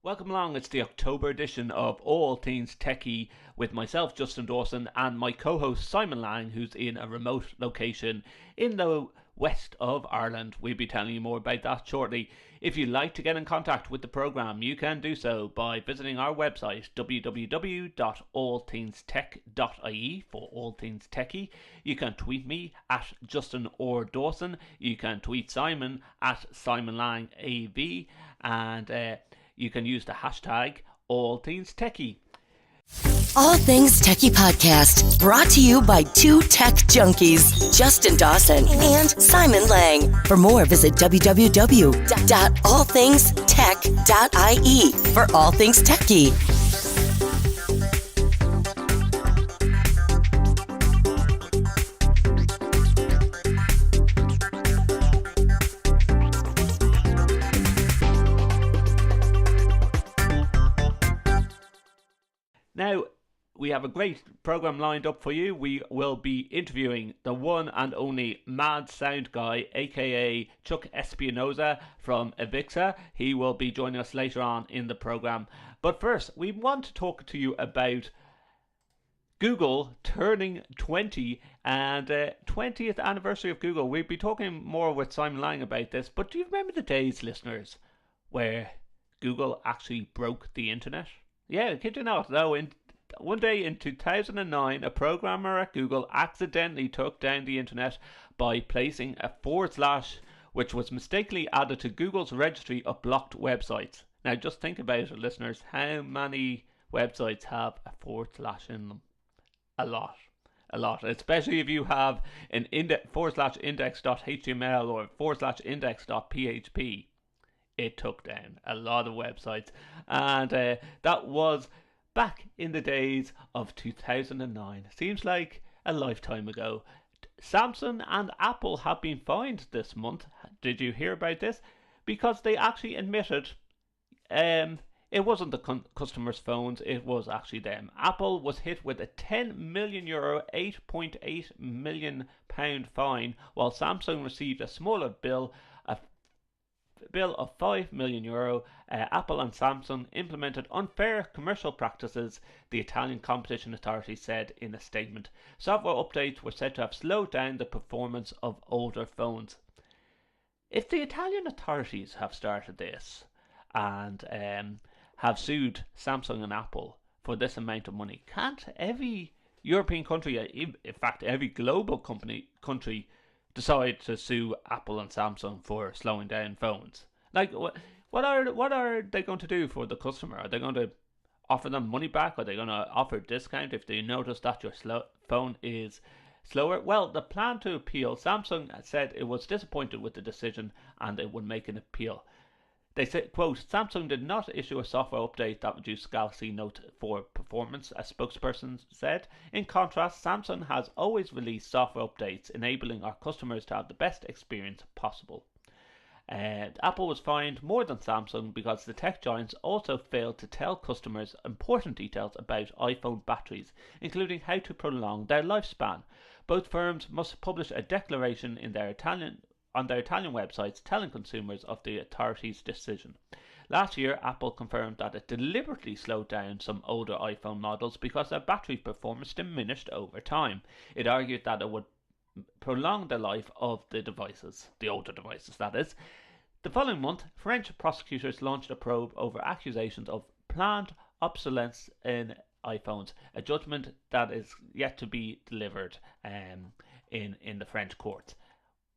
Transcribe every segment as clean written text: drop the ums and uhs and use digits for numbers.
Welcome along. It's the October edition of All Things Techie with myself, Justin Dawson, and my co-host Simon Lang, who's in a remote location in the west of Ireland. We'll be telling you more about that shortly. If you'd like to get in contact with the program, you can do so by visiting our website www.allthingstech.ie for All Things Techie. You can tweet me at Justin or Dawson. You can tweet Simon at SimonLangAV, and you can use the hashtag AllThingsTechie. All Things Techie Podcast, brought to you by two tech junkies, Justin Dawson and Simon Lang. For more, visit www.allthingstech.ie for All Things Techie. Now, we have a great program lined up for you. We will be interviewing the one and only Mad Sound Guy, aka Chuck Espinoza from AVIXA. He will be joining us later on in the program. But first, we want to talk to you about Google turning 20 and 20th anniversary of Google. We'll be talking more with Simon Lang about this. But do you remember the days, listeners, where Google actually broke the internet? Yeah, kid you not. No, one day in 2009, a programmer at Google accidentally took down the internet by placing a forward slash, which was mistakenly added to Google's registry of blocked websites. Now, just think about it, listeners. How many websites have a forward slash in them? A lot. A lot. Especially if you have an forward slash index.html or forward slash index.php. It took down a lot of websites, and that was back in the days of 2009. Seems like a lifetime ago. Samsung and Apple have been fined this month. Did you hear about this? Because they actually admitted it wasn't the customers' phones, it was actually them. Apple was hit with a €10 million, £8.8 million fine, while Samsung received a smaller bill of €5 million. Apple and Samsung implemented unfair commercial practices, the Italian competition authority said in a statement. Software updates were said to have slowed down the performance of older phones. If the Italian authorities have started this and have sued Samsung and Apple for this amount of money, can't every European country, in fact every global country, decide to sue Apple and Samsung for slowing down phones? Like, what are they going to do for the customer? Are they going to offer them money back? Are they going to offer a discount if they notice that your phone is slower? Well, the plan to appeal, Samsung said it was disappointed with the decision and it would make an appeal. They said, quote, Samsung did not issue a software update that reduced Galaxy Note 4 performance, a spokesperson said. In contrast, Samsung has always released software updates, enabling our customers to have the best experience possible. Apple was fined more than Samsung because the tech giants also failed to tell customers important details about iPhone batteries, including how to prolong their lifespan. Both firms must publish a declaration on their Italian websites telling consumers of the authority's decision. Last year, Apple confirmed that it deliberately slowed down some older iPhone models because their battery performance diminished over time. It argued that it would prolong the life of the devices, the older devices that is. The following month, French prosecutors launched a probe over accusations of planned obsolescence in iPhones, a judgment that is yet to be delivered in the French courts.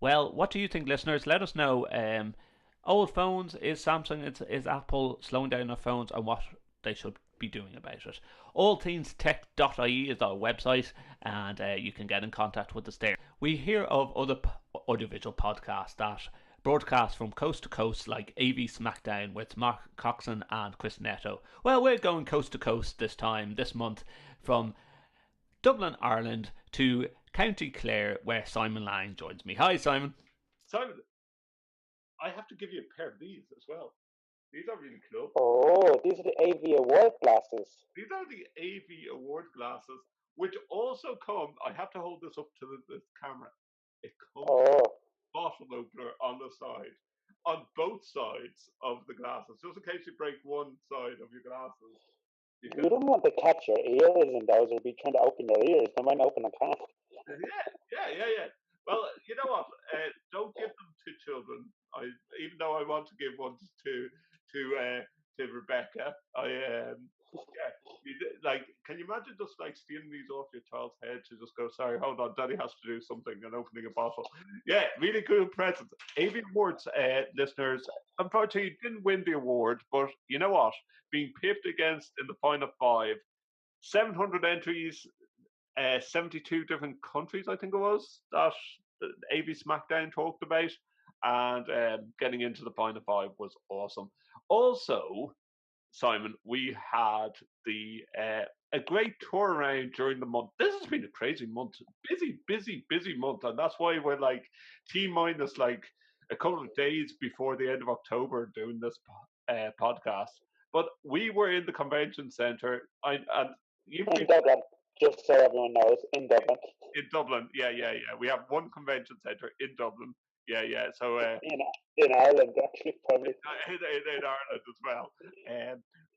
Well, what do you think, listeners? Let us know. Old phones, is Samsung, is Apple slowing down their phones, and what they should be doing about it? AllThingsTech.IE is our website, and you can get in contact with us there. We hear of other audiovisual podcasts that broadcast from coast to coast, like AV Smackdown with Mark Coxon and Chris Netto. Well, we're going coast to coast this month, from Dublin, Ireland to County Clare, where Simon Lang joins me. Hi, Simon. Simon, I have to give you a pair of these as well. These are really cool. Oh, these are the AV Award glasses. These are the AV Award glasses, which also come, I have to hold this up to this camera. It comes with a bottle opener on the side. on both sides of the glasses, just in case you break one side of your glasses. You You don't want to catch your ears in those or be trying to open your ears. They might open a can. Yeah. Well, you know what? Don't give them to children. Even though I want to give one to Rebecca, like, can you imagine just like stealing these off your child's head to just go, sorry, hold on, Daddy has to do something, and opening a bottle. Yeah, really good present. AV Awards, listeners, unfortunately, you didn't win the award, but you know what? Being pipped against in the final five, 700 entries, 72 different countries, I think it was, that AV SmackDown talked about, and getting into the final five was awesome. Also, Simon, we had a great tour around during the month. This has been a crazy month, busy month, and that's why we're like T minus like a couple of days before the end of October doing this podcast. But we were in the convention centre, and you've been In Dublin, just so everyone knows, in Dublin. in Dublin. Yeah. We have one convention centre in Dublin. Yeah. So In Ireland, actually, probably. in Ireland as well.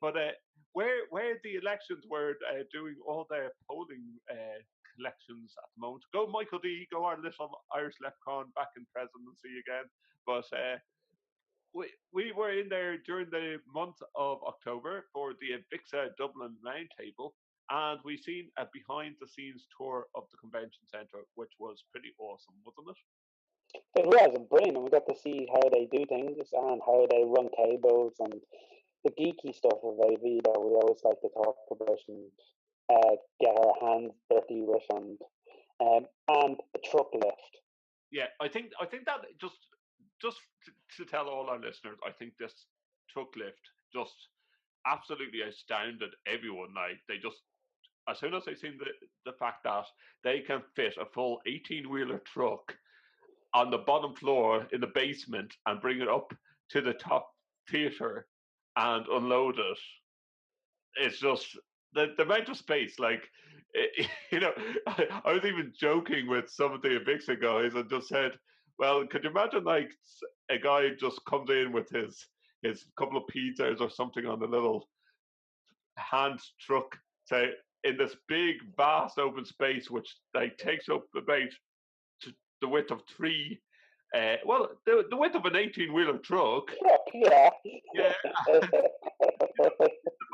But where the elections were doing all their polling collections at the moment. Go Michael D, go our little Irish leprechaun back in presidency again. But we were in there during the month of October for the AVIXA Dublin Roundtable, and we seen a behind the scenes tour of the convention centre, which was pretty awesome, wasn't it? It was brilliant. We got to see how they do things and how they run cables and the geeky stuff of AV that we always like to talk about and get our hands dirty with, and the truck lift. Yeah, I think that just to tell all our listeners, I think this truck lift just absolutely astounded everyone. Like they just, as soon as they seen the fact that they can fit a full 18-wheeler truck on the bottom floor in the basement and bring it up to the top theater and unload it, it's just the amount of space. Like, I was even joking with some of the AVIXA guys and just said, well, could you imagine like a guy just comes in with his couple of pizzas or something on the little hand truck, say, in this big, vast open space, which like takes up about the width of three. The width of an 18-wheeler truck. Yeah. Yeah. The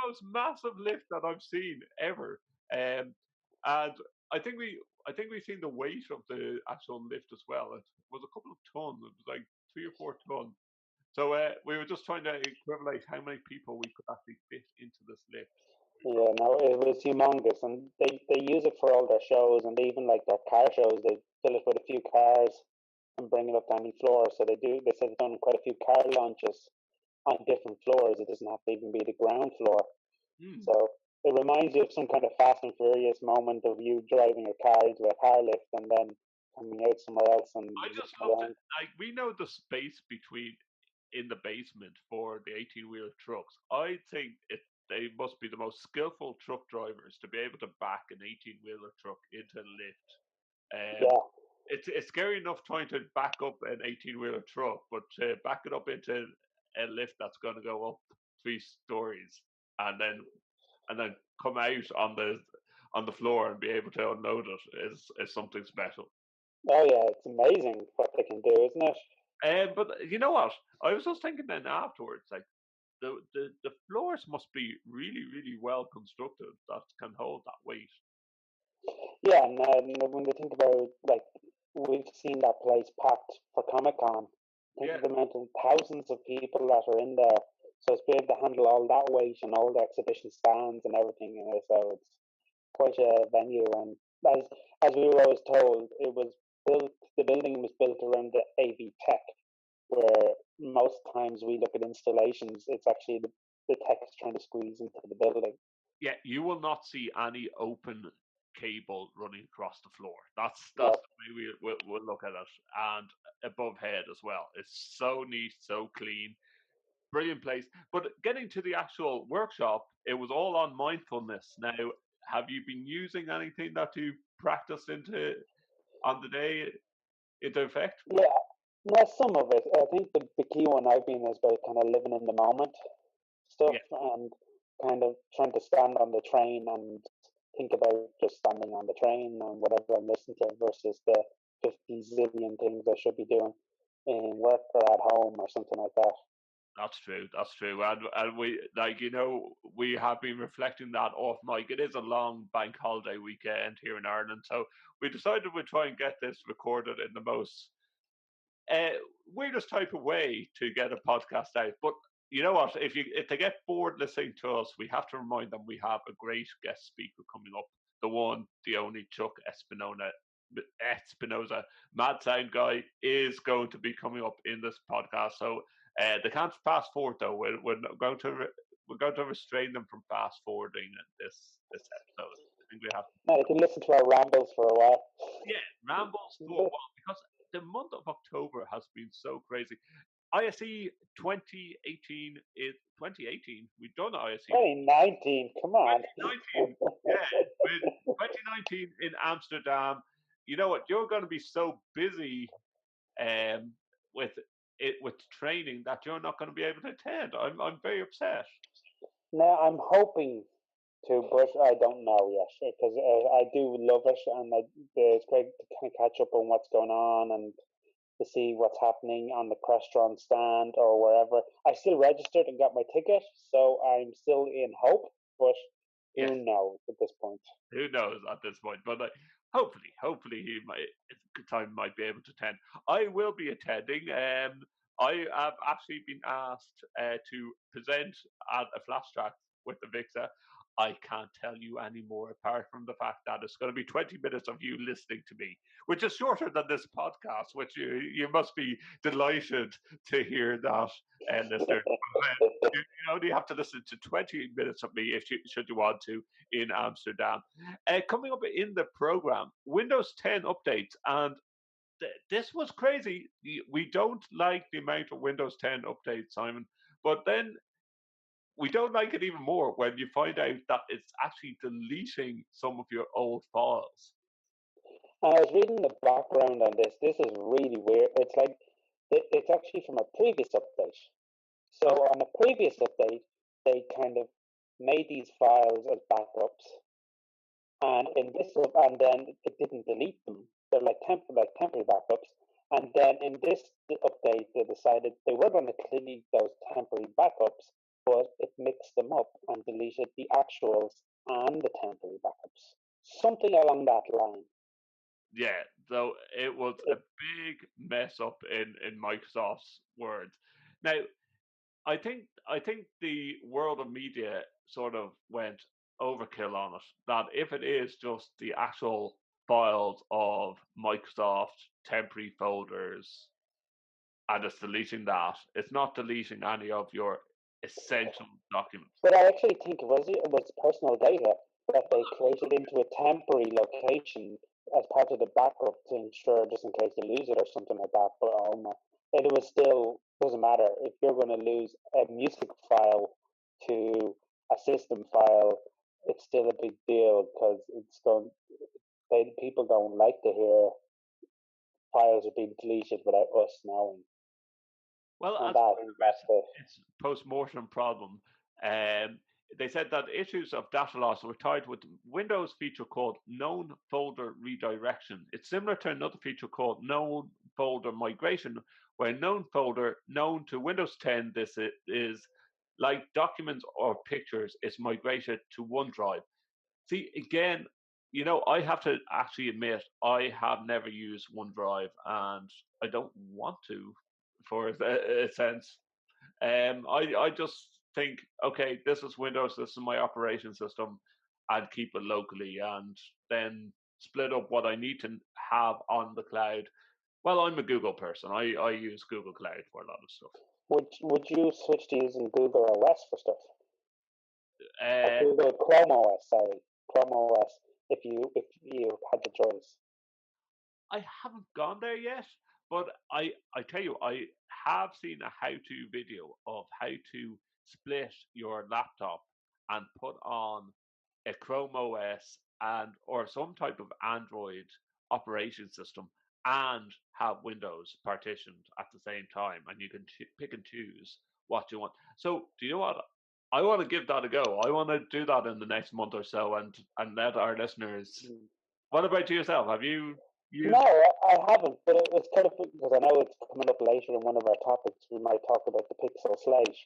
most massive lift that I've seen ever. And I think we've seen the weight of the actual lift as well. It was a couple of tons. It was like 3 or 4 tons. So we were just trying to equivalent how many people we could actually fit into this lift. Yeah, no, it was humongous, and they use it for all their shows, and they even like their car shows. They fill it with a few cars and bring it up to any floor. So they do. They said they've done quite a few car launches on different floors. It doesn't have to even be the ground floor. So it reminds you of some kind of Fast and Furious moment of you driving a car into a car lift and then coming out somewhere else. And I just love it. Like we know the space between in the basement for the 18-wheeler trucks. I think they must be the most skillful truck drivers to be able to back an 18-wheeler truck into a lift. Yeah. It's scary enough trying to back up an 18-wheeler truck, but to back it up into a lift that's going to go up 3 stories and then come out on the floor and be able to unload it is something special. Oh yeah, it's amazing what they can do, isn't it? But you know what? I was just thinking then afterwards, like the floors must be really, really well constructed that can hold that weight. Yeah, and when they think about like we've seen that place packed for Comic Con. Think of the amount of thousands of people that are in there. So it's be able to handle all that weight and all the exhibition stands and everything. So it's quite a venue. And as we were always told, it was built. The building was built around the AV Tech, where most times we look at installations, it's actually the tech is trying to squeeze into the building. Yeah, you will not see any open cable running across the floor. That's the way we'll look at it. And above head as well. It's so neat, so clean. Brilliant place. But getting to the actual workshop, it was all on mindfulness. Now, have you been using anything that you practiced on the day into effect? Yeah, Yeah, some of it. I think the key one I've been is about kind of living in the moment stuff Yeah, and kind of trying to stand on the train and think about just standing on the train and whatever I'm listening to versus the 50 zillion things I should be doing in work or at home or something like that. that's true. That's true. And we, like, we have been reflecting that off mic. It is a long bank holiday weekend here in Ireland, so we decided we'd try and get this recorded in the most weirdest type of way to get a podcast out. But you know what? If they get bored listening to us, we have to remind them we have a great guest speaker coming up. The one, the only Chuck Espinoza, mad sound guy, is going to be coming up in this podcast. So they can't fast forward though. We're going to restrain them from fast forwarding this episode. I think we have. Now they can listen to our rambles for a while. Yeah, rambles for a while because the month of October has been so crazy. ISE 2018 is 2018. We've done ISE 2019, come on. 2019. Yeah, with 2019 in Amsterdam. You know what? You're going to be so busy with with training that you're not going to be able to attend. I'm very upset. Now I'm hoping to, but I don't know yet because I do love it and it's great to kind of catch up on what's going on and to see what's happening on the Crestron stand or wherever. I still registered and got my ticket, so I'm still in hope, but Yes. who knows at this point? Who knows at this point? But hopefully he might, time might be able to attend. I will be attending. I have actually been asked to present at a flash track with the AVIXA. I can't tell you any more apart from the fact that it's going to be 20 minutes of you listening to me, which is shorter than this podcast, which you must be delighted to hear that, listener. You only have to listen to 20 minutes of me if should you want to in Amsterdam. Coming up in the program, Windows 10 updates, and this was crazy. We don't like the amount of Windows 10 updates, Simon, but then we don't like it even more when you find out that it's actually deleting some of your old files. I was reading the background on this. This is really weird. It's like it's actually from a previous update. So on a previous update, they kind of made these files as backups, and in this and then it didn't delete them. They're like temporary backups. And then in this update, they decided they were going to delete those temporary backups, but it mixed them up and deleted the actuals and the temporary backups. Something along that line. Yeah, so it was a big mess up in Microsoft's words. Now, I think the world of media sort of went overkill on it. That if it is just the actual files of Microsoft temporary folders and it's deleting that, it's not deleting any of your essential documents. But I actually think it was personal data that they created into a temporary location as part of the backup to ensure just in case you lose it or something like that. But it was still doesn't matter if you're going to lose a music file to a system file. It's still a big deal because people don't like to hear files are being deleted without us knowing. Well, And it's post-mortem problem. They said that issues of data loss were tied with Windows feature called known folder redirection. It's similar to another feature called known folder migration, where known folder known to Windows 10, this is like documents or pictures, is migrated to OneDrive. See, again, I have to actually admit, I have never used OneDrive and I don't want to for a sense. I just think, okay, this is Windows, this is my operation system, and keep it locally, and then split up what I need to have on the cloud. Well, I'm a Google person. I use Google Cloud for a lot of stuff. Would you switch to using Google OS for stuff? Google Chrome OS, sorry, Chrome OS. If you had the choice, I haven't gone there yet, but I tell you, I have seen a how-to video of how to split your laptop and put on a Chrome OS or some type of Android operation system and have Windows partitioned at the same time, and you can pick and choose what you want. So, do you know what? I want to give that a go. I want to do that in the next month or so, and let our listeners. What about yourself? Have you used? No, I haven't, but it was kind of because I know it's coming up later in one of our topics. We might talk about the Pixel Slate,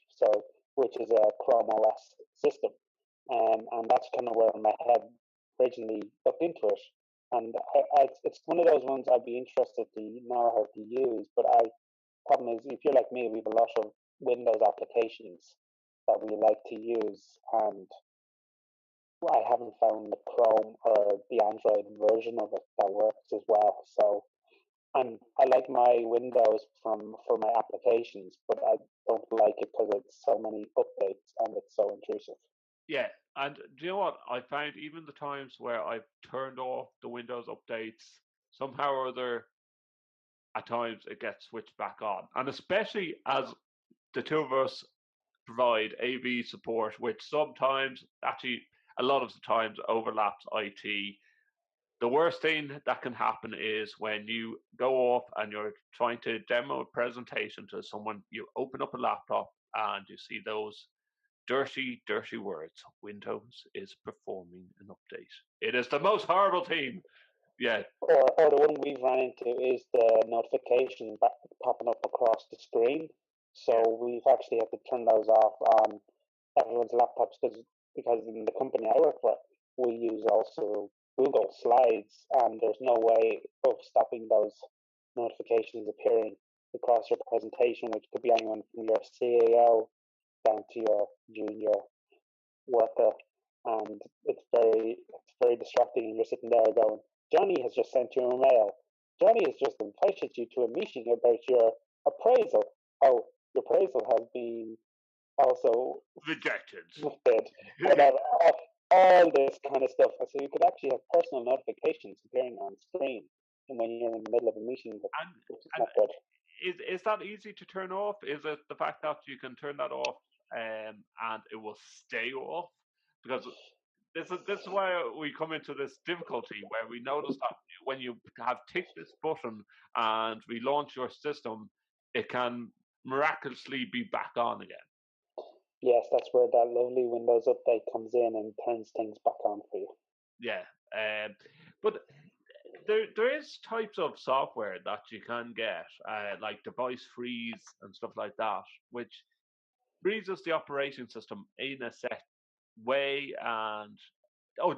which is a Chrome OS system, and that's kind of where my head originally looked into it. And it's one of those ones I'd be interested to know how to use. But problem is, if you're like me, we have a lot of Windows applications that we like to use, and I haven't found the Chrome or the Android version of it that works as well. So I like my Windows for my applications, but I don't like it because it's so many updates and it's so intrusive. Yeah, and do you know what? I found even the times where I've turned off the Windows updates, somehow or other, at times it gets switched back on. And especially as the two of us provide AV support, which sometimes, actually, a lot of the times overlaps IT. The worst thing that can happen is when you go off and you're trying to demo a presentation to someone, you open up a laptop and you see those dirty, dirty words. Windows is performing an update. It is the most horrible thing. Yeah. Or the one we've run into is the notification popping up across the screen. So we've actually had to turn those off on everyone's laptops because in the company I work for, we use also Google Slides, and there's no way of stopping those notifications appearing across your presentation, which could be anyone from your CEO down to your junior worker, and it's very distracting. And you're sitting there going, Johnny has just sent you a mail. Johnny has just invited you to a meeting about your appraisal. Oh, your appraisal has been also Rejected. Whatever. All this kind of stuff. So you could actually have personal notifications appearing on screen when you're in the middle of a meeting, which is not good. Is that easy to turn off? Is it the fact that you can turn that off and it will stay off? Because this is why we come into this difficulty where we notice that when you have ticked this button and relaunch your system, it can miraculously be back on again. Yes, that's where that lovely Windows update comes in and turns things back on for you. Yeah, but there is types of software that you can get, like device freeze and stuff like that, which freezes the operating system in a set way, and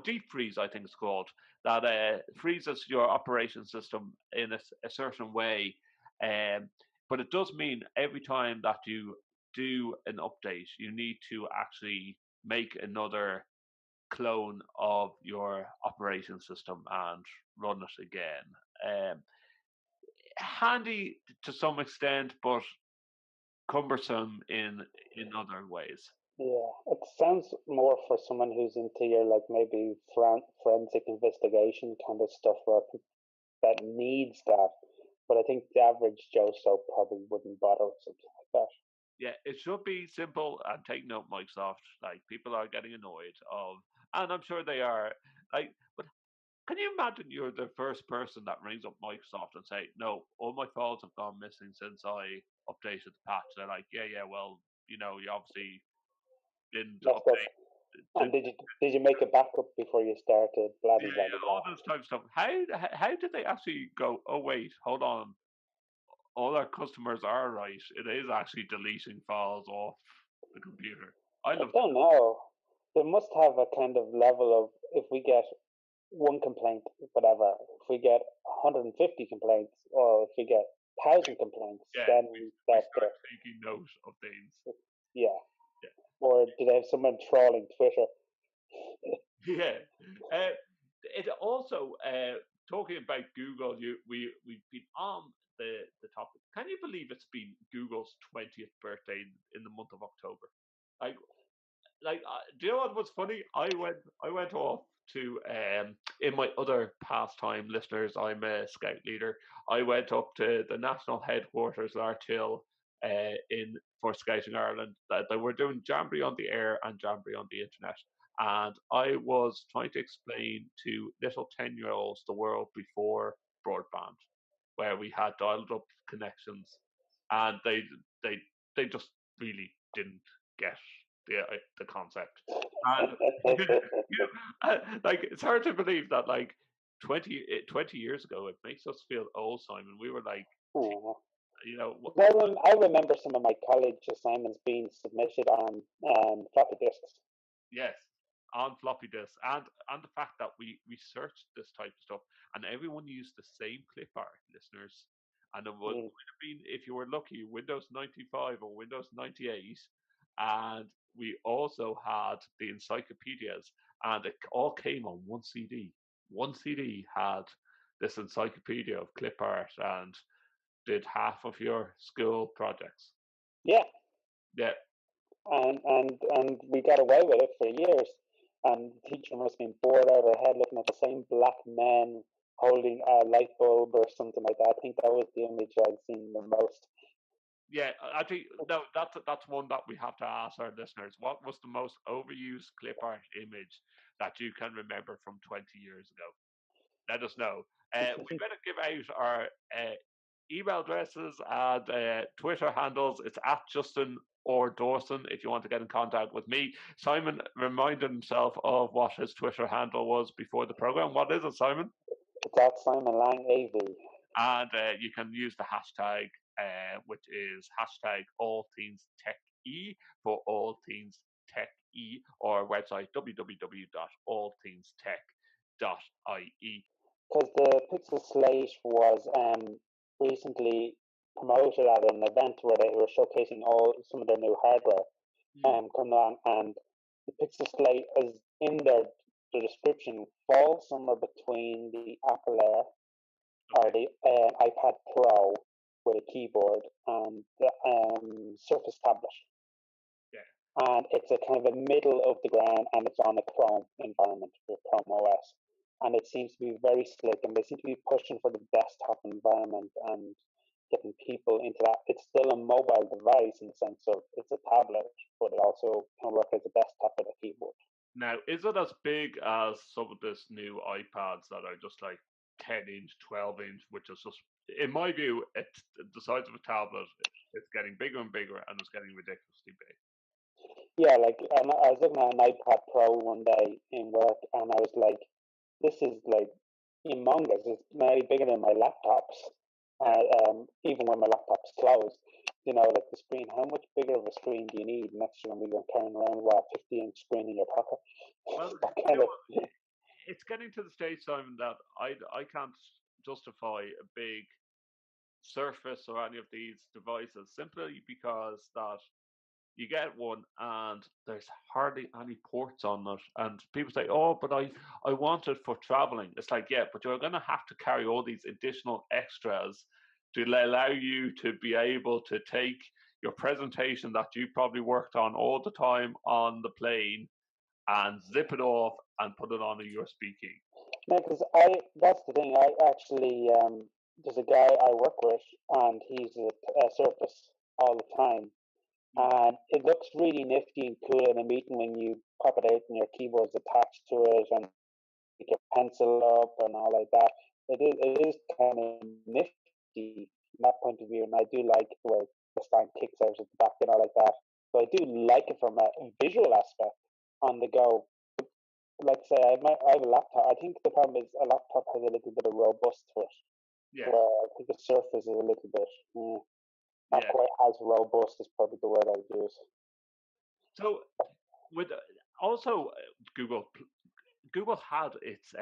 deep freeze I think it's called, that freezes your operation system in a certain way, but it does mean every time that you do an update you need to actually make another clone of your operating system and run it again. Handy to some extent, but cumbersome in other ways. Yeah, it sounds more for someone who's into your like maybe forensic investigation kind of stuff that needs that. But I think the average Joe so probably wouldn't bother with something like that. Yeah, it should be simple, and take note, Microsoft. Like, people are getting annoyed of, and I'm sure they are. Like, but can you imagine you're the first person that rings up Microsoft and say, "No, all my files have gone missing since I updated the patch." They're like, "Yeah, well, you obviously didn't update." And did you make a backup before you started? Blah blah blah blah. All those type of stuff. How did they actually go? Oh wait, hold on. All our customers are right. It is actually deleting files off the computer. I don't know. They must have a kind of level of, if we get one complaint, whatever. If we get 150 complaints, or if we get 1,000 complaints, then we start taking note of things. Yeah. Or do they have someone trawling Twitter? Yeah. It also, talking about Google, we've been on the topic. Can you believe it's been Google's 20th birthday in the month of October? Do you know what was funny? I went off to in my other pastime, listeners. I'm a scout leader. I went up to the national headquarters, Larchill, for Scouting Ireland. That they were doing Jamboree on the air and Jamboree on the internet, and I was trying to explain to little 10-year-olds the world before broadband, where we had dialed up connections, and they just really didn't get the concept. And like it's hard to believe that like 20 years ago, it makes us feel old, Simon. We were like, you know, I remember some of my college assignments being submitted on floppy disks. yes, on floppy disks, and the fact that we searched this type of stuff, and everyone used the same clip art, listeners, and it would have been, if you were lucky, Windows 95 or Windows 98, and we also had the encyclopedias, and it all came on one CD. One CD had this encyclopedia of clip art and did half of your school projects. Yeah. Yeah. And we got away with it for years. And the teacher must have been bored out of her head looking at the same black men holding a light bulb or something like that. I think that was the image I'd seen the most. Yeah, I think no, that's one that we have to ask our listeners. What was the most overused clip art image that you can remember from 20 years ago? Let us know. We better give out our email addresses and Twitter handles. It's at Justin or Dawson if you want to get in contact with me. Simon reminded himself of what his Twitter handle was before the program. What is it, Simon? It's at Simon Lang AV. And you can use the hashtag, which is hashtag AllThingsTech.IE for AllThingsTech.IE, or our website www.allthingstech.ie. Because the Pixel Slate was recently promoted at an event where they were showcasing some of their new hardware coming on, and the Pixel Slate is in the description falls somewhere between the Apple Air or the iPad Pro with a keyboard and the Surface tablet. Yeah. And it's a kind of a middle of the ground, and it's on a Chrome environment with Chrome OS. And it seems to be very slick, and they seem to be pushing for the desktop environment and getting people into that. It's still a mobile device in the sense of it's a tablet, but it also can work as a desktop with a keyboard. Now, is it as big as some of this new iPads that are just like 10-inch, 12-inch, which is just, in my view, it's the size of a tablet. It's getting bigger and bigger, and it's getting ridiculously big. Yeah, like I was looking at an iPad Pro one day in work, and I was like, this is like humongous. It's maybe bigger than my laptops, even when my laptop's closed. You know, like the screen, how much bigger of a screen do you need next year when we go carrying around a 50-inch screen in your pocket? Well, it's getting to the stage, Simon, that I can't justify a big Surface or any of these devices simply because that you get one and there's hardly any ports on it, and people say, oh, but I want it for traveling. It's like, yeah, but you're going to have to carry all these additional extras to allow you to be able to take your presentation that you probably worked on all the time on the plane and zip it off and put it on a USB key. No, because that's the thing. I actually, there's a guy I work with, and he's at Surface all the time. And it looks really nifty and cool in a meeting when you pop it out and your keyboard's attached to it and you get pencil up and all like that. It is kind of nifty from that point of view, and I do like the way the stand kicks out at the back and all like that. So I do like it from a visual aspect on the go. Like say, I have a laptop. I think the problem is a laptop has a little bit of robust to it. Yeah. Where I think the Surface is a little bit not quite as robust is probably the word I would use. So, with also Google had its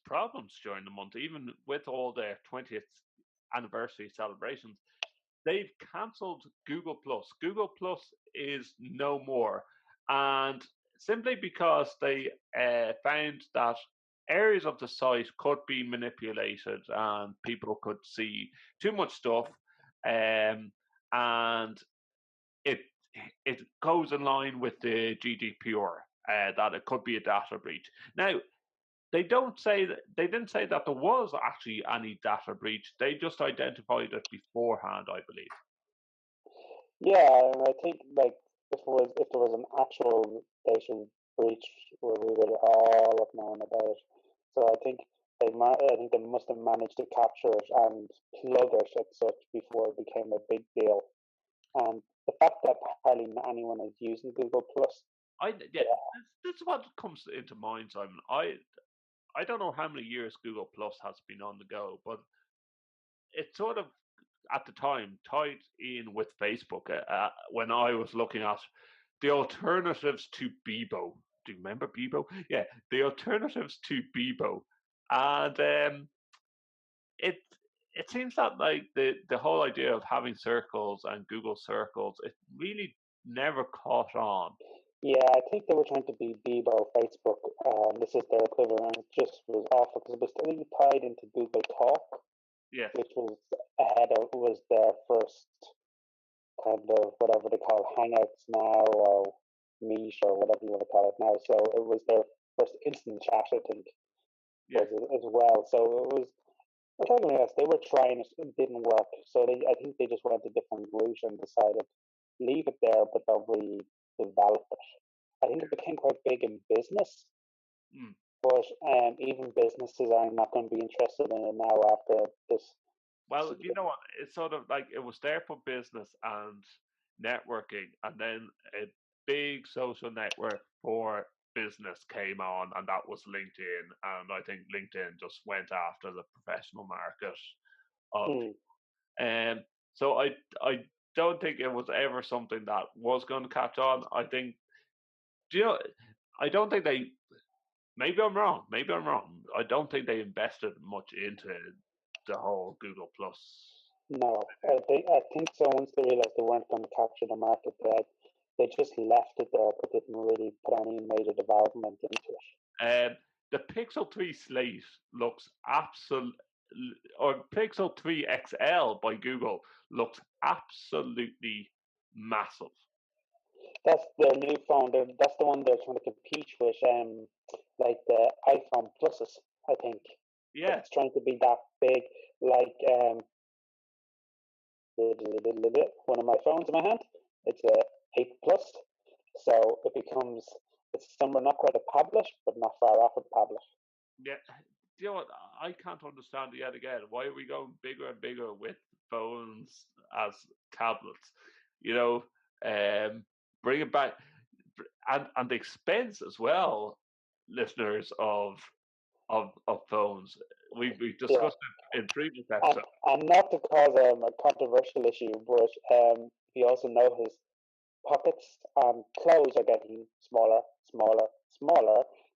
problems during the month, even with all their 20th anniversary celebrations. They've cancelled Google Plus. Google Plus is no more, and simply because they found that areas of the site could be manipulated and people could see too much stuff, and it goes in line with the GDPR that it could be a data breach. Now, they didn't say that there was actually any data breach. They just identified it beforehand, I believe. Yeah, and I think like if there was an actual data breach, we would all have known about it. So I think I think they must have managed to capture it and plug it as such before it became a big deal. And the fact that hardly anyone is using Google Plus. This is what comes into mind, Simon. I don't know how many years Google Plus has been on the go, but it sort of at the time tied in with Facebook when I was looking at the alternatives to Bebo. Do you remember Bebo? Yeah, the alternatives to Bebo, and it seems that like the whole idea of having circles and Google Circles, it really never caught on. Yeah, I think they were trying to be Bebo Facebook. This is their equivalent. It just was awful because it was still tied into Google Talk, Yes. which was their first kind of whatever they call Hangouts now or Meet or whatever you want to call it now. So it was their first instant chat, I think, as well. So it was. I think they were trying it didn't work. So I think they just went a different route and decided leave it there, but don't really develop it. I think it became quite big in business, but even businesses are not going to be interested in it now after this. Well, you know what? It's sort of like it was there for business and networking, and then a big social network for business came on, and that was LinkedIn. And I think LinkedIn just went after the professional market of. So I don't think it was ever something that was going to catch on. I think, I don't think they. Maybe I'm wrong. I don't think they invested much into the whole Google Plus. No, I think so. Once they realized they weren't going to capture the market, they just left it there, but didn't really put any major development into it. The Pixel 3 Slate looks or Pixel 3 XL by Google looks absolutely massive. That's their new phone. That's the one they're trying to compete with, like the iPhone Pluses, I think. Yeah, it's trying to be that big, like one of my phones in my hand. It's a 8 Plus, so it's somewhere not quite a tablet, but not far off a tablet. Yeah, you know what? I can't understand it yet again. Why are we going bigger and bigger with phones as tablets? Bring it back, and the expense as well, listeners of phones. We discussed it in previous episodes. And not to cause a controversial issue, but we also know his pockets and clothes are getting smaller.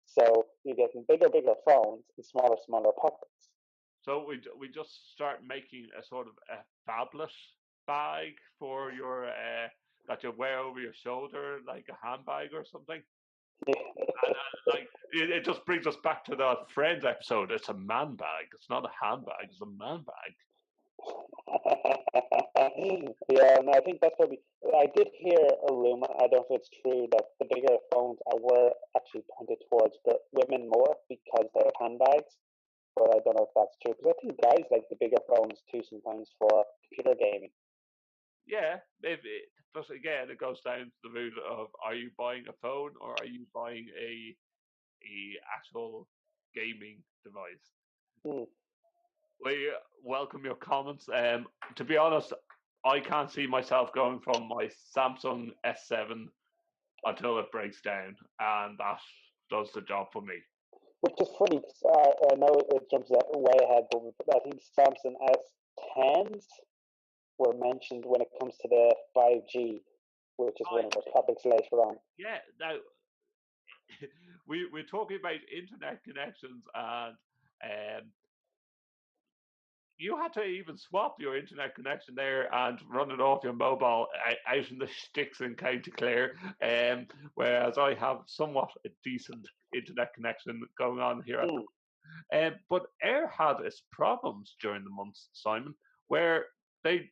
So you're getting bigger phones and smaller pockets. So we just start making a sort of a phablet bag for your that you wear over your shoulder, like a handbag or something. And it just brings us back to that Friends episode. It's a man bag. It's not a handbag. It's a man bag. Yeah, and I think that's probably. I did hear a rumor. I don't know if it's true that the bigger phones were actually pointed towards women more because they're handbags. But I don't know if that's true because I think guys like the bigger phones too sometimes for computer gaming. Yeah, but again, it goes down to the root of: are you buying a phone or are you buying a actual gaming device? We welcome your comments. To be honest, I can't see myself going from my Samsung S7 until it breaks down, and that does the job for me. Which is funny because I know it jumps way ahead, but I think Samsung S10s were mentioned when it comes to the 5G, which is one of the topics later on. Yeah, now we're talking about internet connections, and you had to even swap your internet connection there and run it off your mobile out in the sticks in County Clare, whereas I have somewhat a decent internet connection going on here at the but Air had its problems during the months, Simon, where they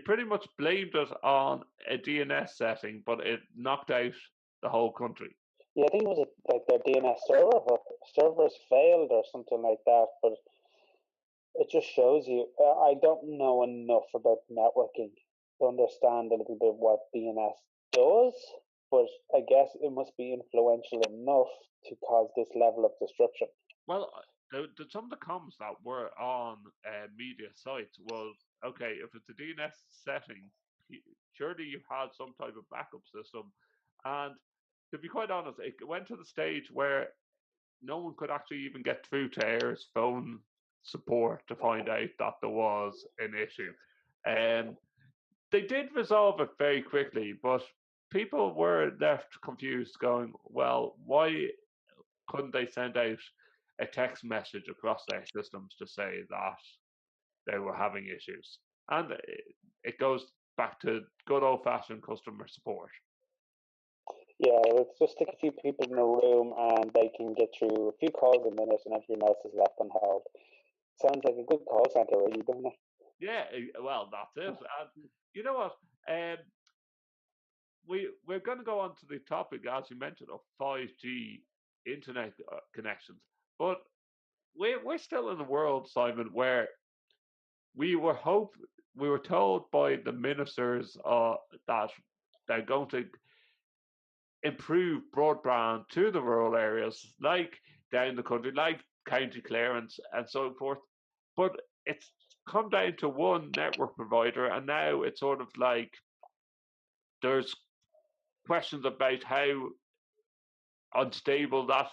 pretty much blamed it on a DNS setting, but it knocked out the whole country. Yeah, I think it was like their DNS servers failed or something like that, but it just shows you. I don't know enough about networking to understand a little bit what DNS does, but I guess it must be influential enough to cause this level of destruction. Well, some of the comments that were on media sites was, okay, if it's a DNS setting, surely you had some type of backup system. And to be quite honest, it went to the stage where no one could actually even get through to Air's phone support to find out that there was an issue. They did resolve it very quickly, but people were left confused, going, well, why couldn't they send out a text message across their systems to say that they were having issues? And it goes back to good old fashioned customer support. Yeah, let's just stick a few people in a room and they can get through a few calls a minute and everything else is left on hold. Sounds like a good call center, really, doesn't it? Yeah, well, that's it. And you know what? We're going to go on to the topic, as you mentioned, of 5G internet connections. But we're still in a world, Simon, where we were told by the ministers that they're going to improve broadband to the rural areas, like down the country, like County Clare and so forth. But it's come down to one network provider, and now it's sort of like there's questions about how unstable that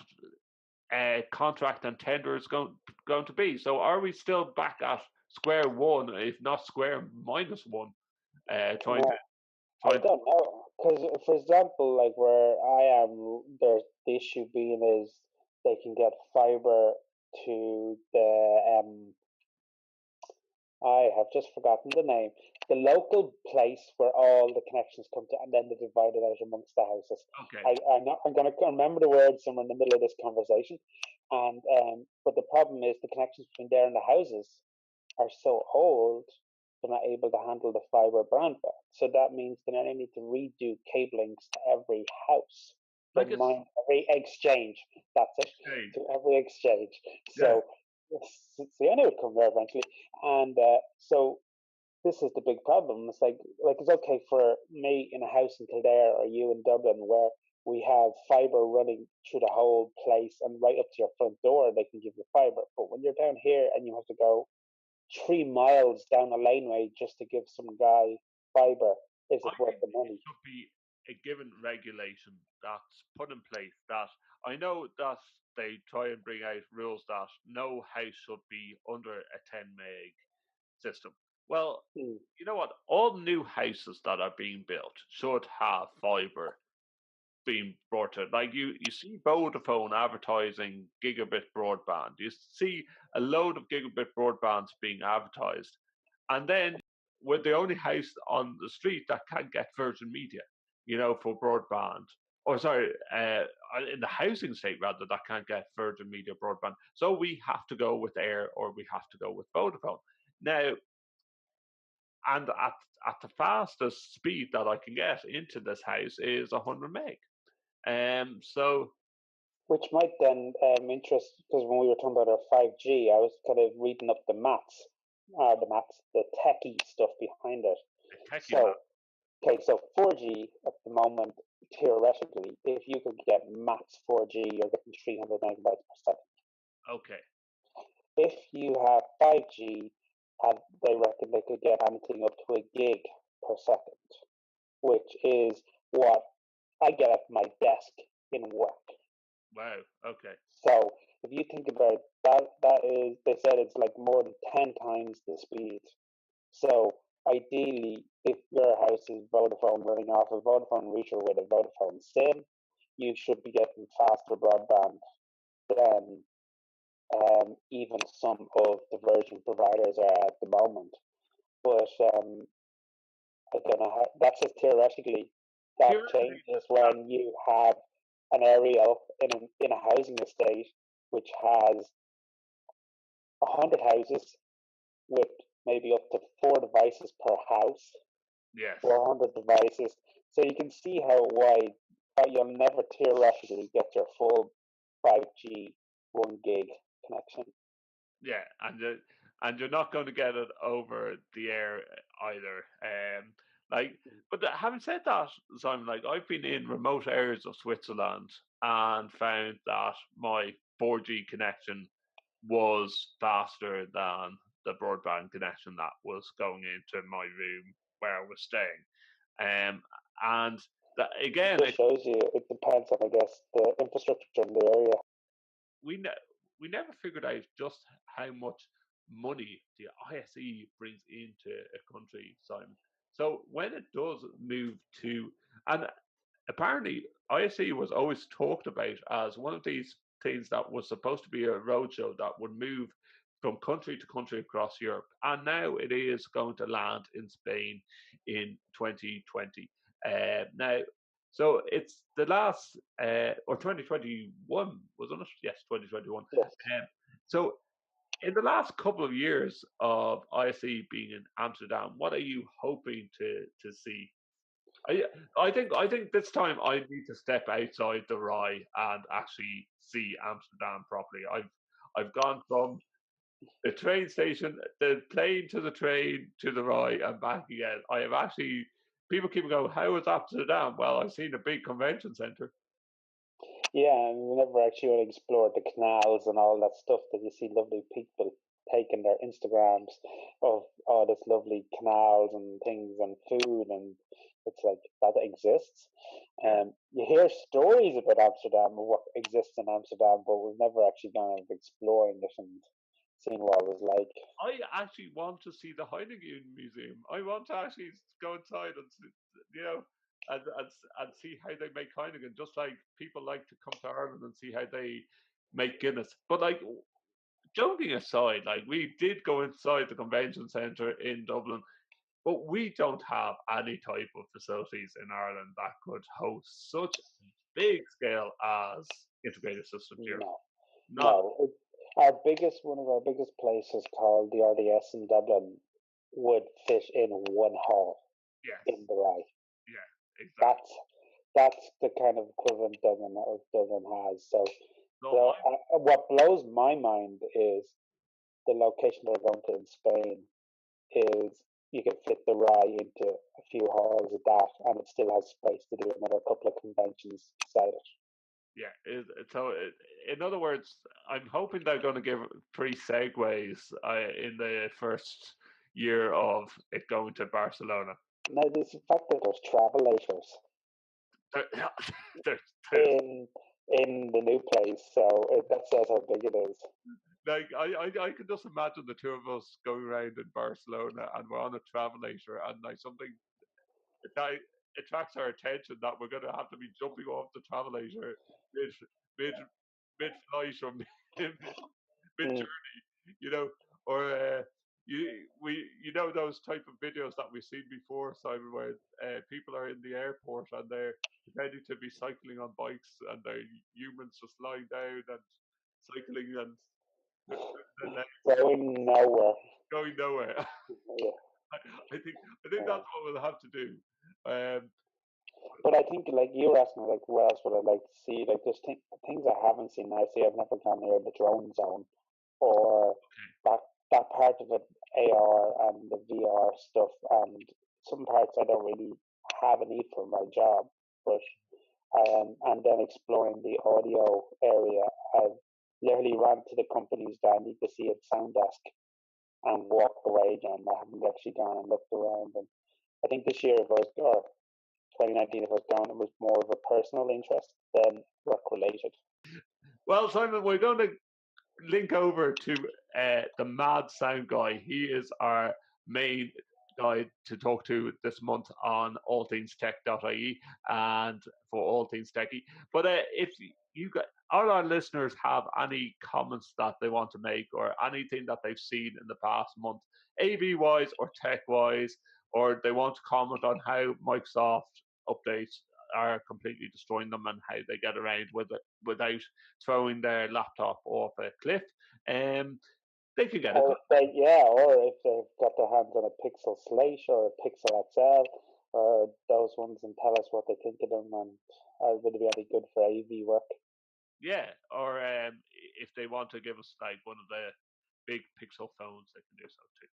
contract and tender is going to be. So are we still back at square one, if not square minus one, trying to? I don't know, because for example, like where I am, there's the issue being is they can get fiber to the I have just forgotten the name. The local place where all the connections come to, and then they're divided out amongst the houses. Okay. I'm going to remember the words somewhere in the middle of this conversation. And but the problem is the connections between there and the houses are so old they're not able to handle the fiber broadband. So that means they not only need to redo cablings to every house, but every exchange. That's it. Exchange. To every exchange. So the end would come there eventually. And so this is the big problem. It's like it's okay for me in a house in Kildare or you in Dublin where we have fiber running through the whole place and right up to your front door, they can give you fiber. But when you're down here and you have to go 3 miles down a laneway just to give some guy fiber, is it worth the money? It should be a given regulation that's put in place. That I know that they try and bring out rules that no house should be under a 10 meg system. Well, you know what? All new houses that are being built should have fiber being brought to it. Like you see Vodafone advertising gigabit broadband. You see a load of gigabit broadbands being advertised. And then we're the only house on the street that can get Virgin Media, for broadband. Or sorry, in the housing state rather, that can't get Virgin Media broadband. So we have to go with Air or we have to go with Vodafone. Now, and at the fastest speed that I can get into this house is 100 meg. So which might then interest, because when we were talking about our 5G, I was kind of reading up the TechIE stuff behind it. Okay, so 4G at the moment, theoretically, if you could get max 4G, you're getting 300 megabytes per second. Okay. If you have 5G, they reckon they could get anything up to a gig per second, which is what I get at my desk in work. Wow. Okay. So if you think about that is, they said it's like more than 10 times the speed. So ideally, if your house is Vodafone running off a Vodafone router with a Vodafone SIM, you should be getting faster broadband than even some of the Virgin providers are at the moment. But I don't know how, that's just theoretically. That changes when you have an aerial in a housing estate which has 100 houses with maybe up to 4 devices per house. Yes. 400 devices. So you can see how wide, but you'll never theoretically get your full 5G 1 gig connection. Yeah, and you're not going to get it over the air either. But having said that, Simon, I've been in remote areas of Switzerland and found that my 4G connection was faster than the broadband connection that was going into my room where I was staying. And that, again, It just shows you it depends on, I guess, the infrastructure in the area. we never figured out just how much money the ISE brings into a country, Simon. So when it does move to, and apparently ISE was always talked about as one of these things that was supposed to be a roadshow that would move from country to country across Europe, and now it is going to land in Spain in 2020. Now, so it's the last, or 2021, wasn't it? Yes, 2021. Yes. So in the last couple of years of ISE being in Amsterdam, what are you hoping to see? I think this time I need to step outside the Rye and actually see Amsterdam properly. I've gone from the train station, the plane to the train to the Rye and back again. I have actually, people keep going, how is Amsterdam? Well, I've seen a big convention centre. Yeah, and we never actually explored the canals and all that stuff that you see lovely people taking their Instagrams of all this lovely canals and things and food, and it's like that exists. You hear stories about Amsterdam and what exists in Amsterdam, but we've never actually gone and exploring it and seen what it was like. I actually want to see the Heineken Museum. I want to actually go inside and and see how they make Heineken, just like people like to come to Ireland and see how they make Guinness. But like, joking aside, like we did go inside the convention centre in Dublin, but we don't have any type of facilities in Ireland that could host such big scale as integrated systems here. No. One of our biggest places called the RDS in Dublin would fit in one hall. Yes. In the Rye. Yeah, exactly. That's the kind of equivalent Dublin has. So what blows my mind is the location they're going to in Spain is you can fit the Rye into a few halls of that, and it still has space to do another couple of conventions beside it. Yeah, so in other words, I'm hoping they're going to give free segways in the first year of it going to Barcelona. Now, there's the fact that there's travelators in the new place, so that says how big it is. Like I can just imagine the two of us going around in Barcelona and we're on a travelator and like something that attracts our attention that we're going to have to be jumping off the travelator mid flight or mid journey, or those type of videos that we've seen before, Simon, where people are in the airport and they're pretending to be cycling on bikes and they're humans just lying down and cycling and going nowhere. Yeah. I think that's what we'll have to do. But I think, like you were asking, like what else would I like to see? Like there's things I haven't seen. I see. I've never gone near the drone zone or that part of it, AR and the VR stuff, and some parts I don't really have a need for my job. But and then exploring the audio area, I've literally ran to the companies that I need to see at Sound Desk and walked away again. I haven't actually gone and looked around. And I think this year, or 2019, if I was gone, it was more of a personal interest than work related. Well, Simon, we're going to link over to the Mad Sound guy. He is our main guy to talk to this month on AllThingsTech.IE and for All Things Techie. But if you got all our listeners have any comments that they want to make or anything that they've seen in the past month, AV wise or tech wise, or they want to comment on how Microsoft updates are completely destroying them and how they get around with it without throwing their laptop off a cliff, they could get it. Or if they've got their hands on a Pixel Slate or a Pixel XL or those ones, and tell us what they think of them and would it be any good for AV work. Yeah, or if they want to give us like one of the big Pixel phones, they can do so too.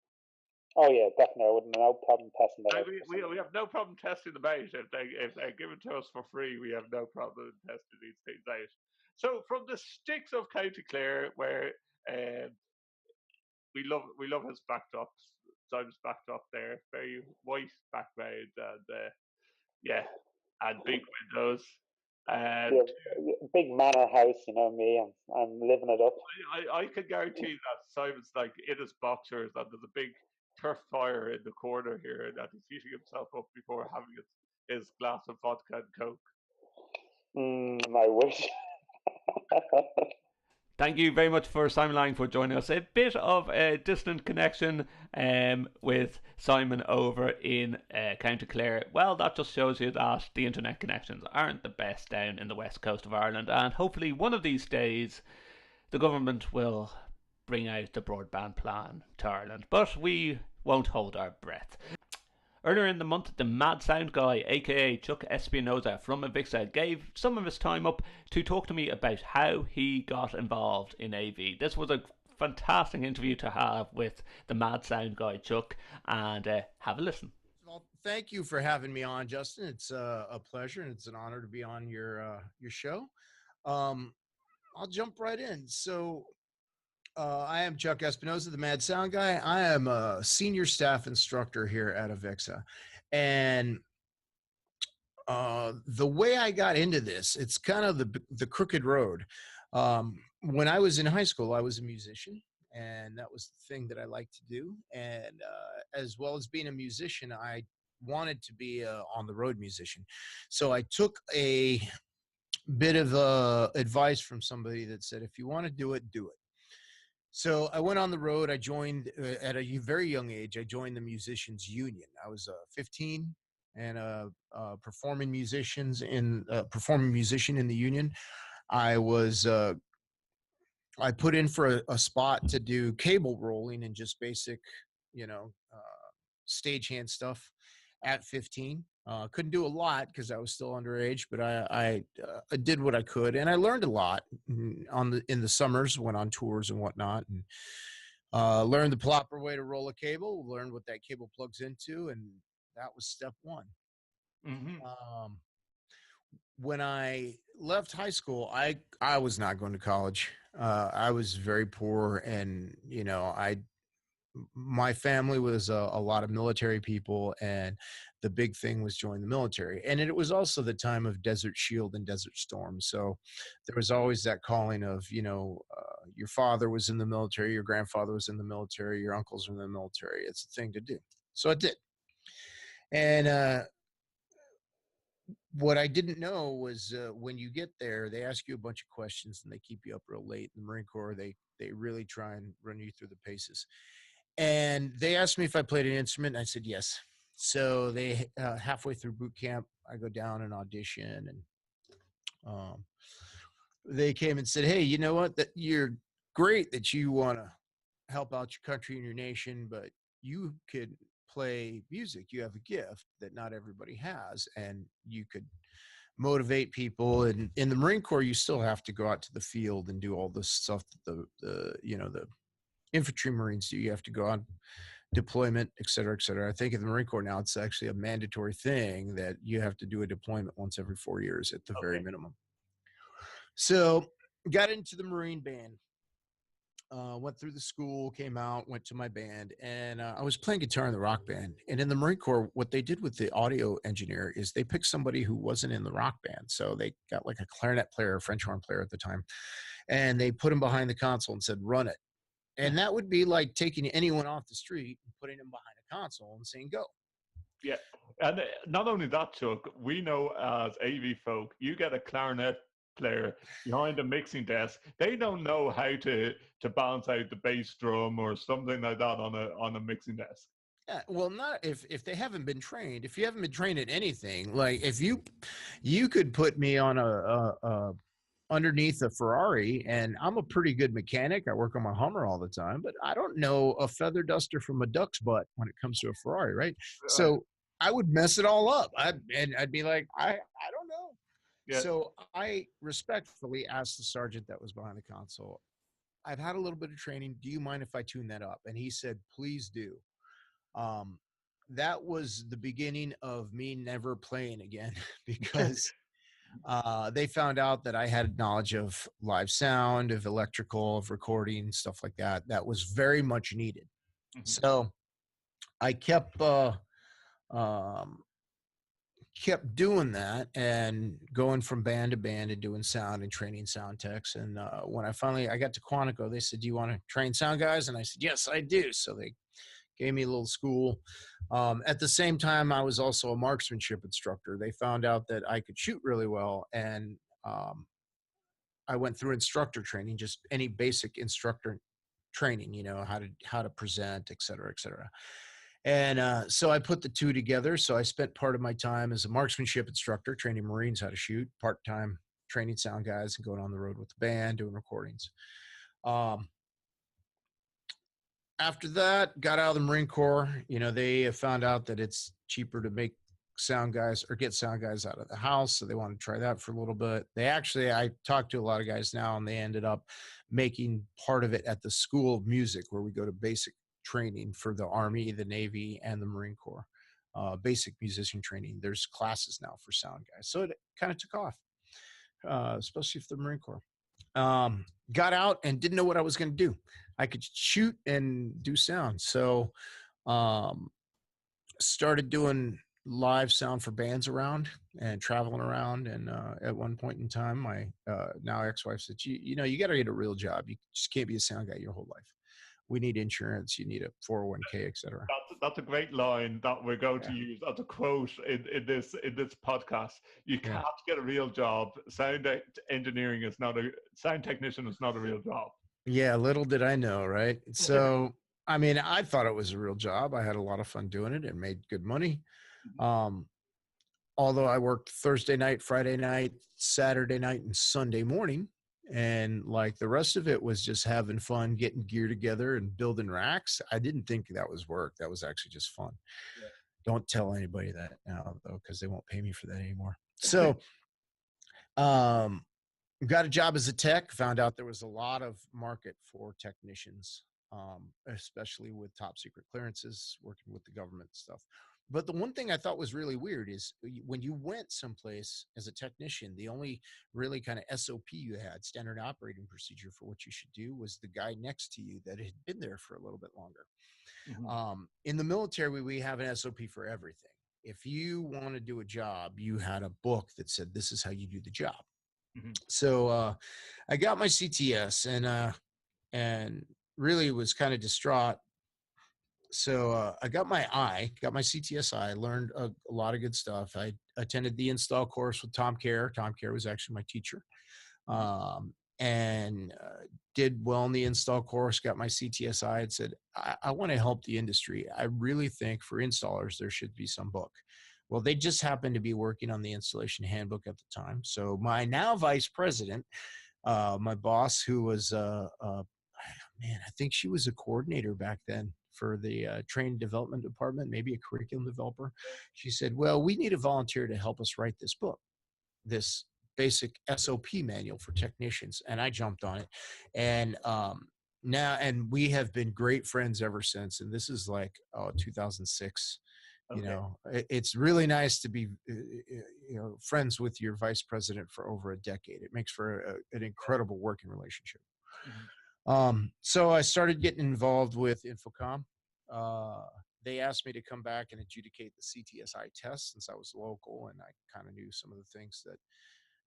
Oh yeah, definitely. I wouldn't have no problem testing them. We have no problem testing them out. If they're given to us for free, we have no problem testing these things out. So from the sticks of County Clare, where And we love his backdrops. Simon's backdrop there, very white background, and yeah, and big windows. And Yeah, big manor house, me. I'm living it up. I can guarantee that Simon's like in his boxers and there's a big turf fire in the corner here, and that he's heating himself up before having his glass of vodka and coke. I wish. Thank you very much for Simon Lang for joining us. A bit of a distant connection with Simon over in County Clare. Well, that just shows you that the internet connections aren't the best down in the west coast of Ireland, and hopefully one of these days the government will bring out the broadband plan to Ireland, but we won't hold our breath. Earlier in the month, the mad sound guy, aka Chuck Espinoza from AVIXA, gave some of his time up to talk to me about how he got involved in AV. This was a fantastic interview to have with the mad sound guy, Chuck, and have a listen. Well, thank you for having me on, Justin. It's a pleasure and it's an honor to be on your show. I'll jump right in. So I am Chuck Espinoza, the Mad Sound Guy. I am a senior staff instructor here at AVIXA. And the way I got into this, it's kind of the crooked road. When I was in high school, I was a musician, and that was the thing that I liked to do. And as well as being a musician, I wanted to be a on-the-road musician. So I took a bit of advice from somebody that said, if you want to do it, do it. So I went on the road. I joined at a very young age. I joined the Musicians Union. I was 15 and a performing musician in the union. I put in for a spot to do cable rolling and just basic, stagehand stuff at 15. Couldn't do a lot because I was still underage, but I did what I could, and I learned a lot in the summers. Went on tours and whatnot, and learned the proper way to roll a cable. Learned what that cable plugs into, and that was step one. Mm-hmm. When I left high school, I was not going to college. I was very poor, and my family was a lot of military people, and the big thing was join the military. And it was also the time of Desert Shield and Desert Storm. So there was always that calling of, your father was in the military, your grandfather was in the military, your uncles were in the military. It's a thing to do. So I did. And what I didn't know was when you get there, they ask you a bunch of questions and they keep you up real late. In the Marine Corps, they really try and run you through the paces. And they asked me if I played an instrument, and I said yes. So they halfway through boot camp, I go down and audition, and they came and said, "Hey, you know what? That you're great that you want to help out your country and your nation, but you could play music. You have a gift that not everybody has, and you could motivate people. And in the Marine Corps, you still have to go out to the field and do all this stuff that the infantry Marines do. You have to go on deployment, et cetera, et cetera. I think in the Marine Corps now, it's actually a mandatory thing that you have to do a deployment once every 4 years at the very minimum. So got into the Marine band, went through the school, came out, went to my band, and I was playing guitar in the rock band. And in the Marine Corps, what they did with the audio engineer is they picked somebody who wasn't in the rock band. So they got like a clarinet player, a French horn player at the time, and they put him behind the console and said, run it. And that would be like taking anyone off the street and putting them behind a console and saying, go. Yeah. And not only that, Chuck, we know as AV folk, you get a clarinet player behind a mixing desk. They don't know how to balance out the bass drum or something like that on a mixing desk. Yeah, well, not if they haven't been trained. If you haven't been trained at anything, like if you could put me on a underneath a Ferrari, and I'm a pretty good mechanic. I work on my Hummer all the time, but I don't know a feather duster from a duck's butt when it comes to a Ferrari, right? So I would mess it all up. I'd be like, I don't know. Yeah. So I respectfully asked the sergeant that was behind the console, I've had a little bit of training. Do you mind if I tune that up? And he said, please do. That was the beginning of me never playing again because They found out that I had knowledge of live sound, of electrical, of recording, stuff like that. That was very much needed. So I um, kept doing that and going from band to band and doing sound and training sound techs. And when I got to Quantico, they said, "Do you want to train sound guys?" And I said, "Yes, I do." So they gave me a little school. At the same time, I was also a marksmanship instructor. They found out that I could shoot really well, and I went through instructor training, just any basic instructor training, how to present, et cetera, et cetera. And so I put the two together. So I spent part of my time as a marksmanship instructor, training Marines how to shoot, part-time training sound guys and going on the road with the band, doing recordings. After that, got out of the Marine Corps. They found out that it's cheaper to make sound guys or get sound guys out of the house. So they wanted to try that for a little bit. I talked to a lot of guys now, and they ended up making part of it at the School of Music, where we go to basic training for the Army, the Navy, and the Marine Corps. Basic musician training. There's classes now for sound guys. So it kind of took off, especially for the Marine Corps. Got out and didn't know what I was going to do. I could shoot and do sound. So started doing live sound for bands around and traveling around. And at one point in time, my now ex-wife said, you got to get a real job. You just can't be a sound guy your whole life. We need insurance. You need a 401k, et cetera. That's a great line that we're going to use as a quote in this podcast. You can't get a real job. Sound engineering is not sound technician is not a real job. Yeah, little did I know, right? So, I mean, I thought it was a real job. I had a lot of fun doing it and made good money. Although I worked Thursday night, Friday night, Saturday night, and Sunday morning. And like the rest of it was just having fun, getting gear together and building racks. I didn't think that was work. That was actually just fun. Yeah. Don't tell anybody that now, though, because they won't pay me for that anymore. So, got a job as a tech, found out there was a lot of market for technicians, especially with top secret clearances, working with the government stuff. But the one thing I thought was really weird is when you went someplace as a technician, the only really kind of SOP you had, standard operating procedure for what you should do, was the guy next to you that had been there for a little bit longer. In the military, we have an SOP for everything. If you want to do a job, you had a book that said, this is how you do the job. So I got my CTS and really was kind of distraught. So I got my CTS-I, learned a lot of good stuff. I attended the install course with Tom Care. Tom Care was actually my teacher, and did well in the install course, got my CTS-I and said, I want to help the industry. I really think for installers, there should be some book. Well, they just happened to be working on the installation handbook at the time. So my now vice president, my boss, who was, I think she was a coordinator back then for the training development department, maybe a curriculum developer. She said, well, we need a volunteer to help us write this book, this basic SOP manual for technicians. And I jumped on it. And and we have been great friends ever since. And this is like 2006. Okay. It's really nice to be, friends with your vice president for over a decade. It makes for an incredible working relationship. So I started getting involved with Infocom. They asked me to come back and adjudicate the CTS-I test since I was local, and I kind of knew some of the things that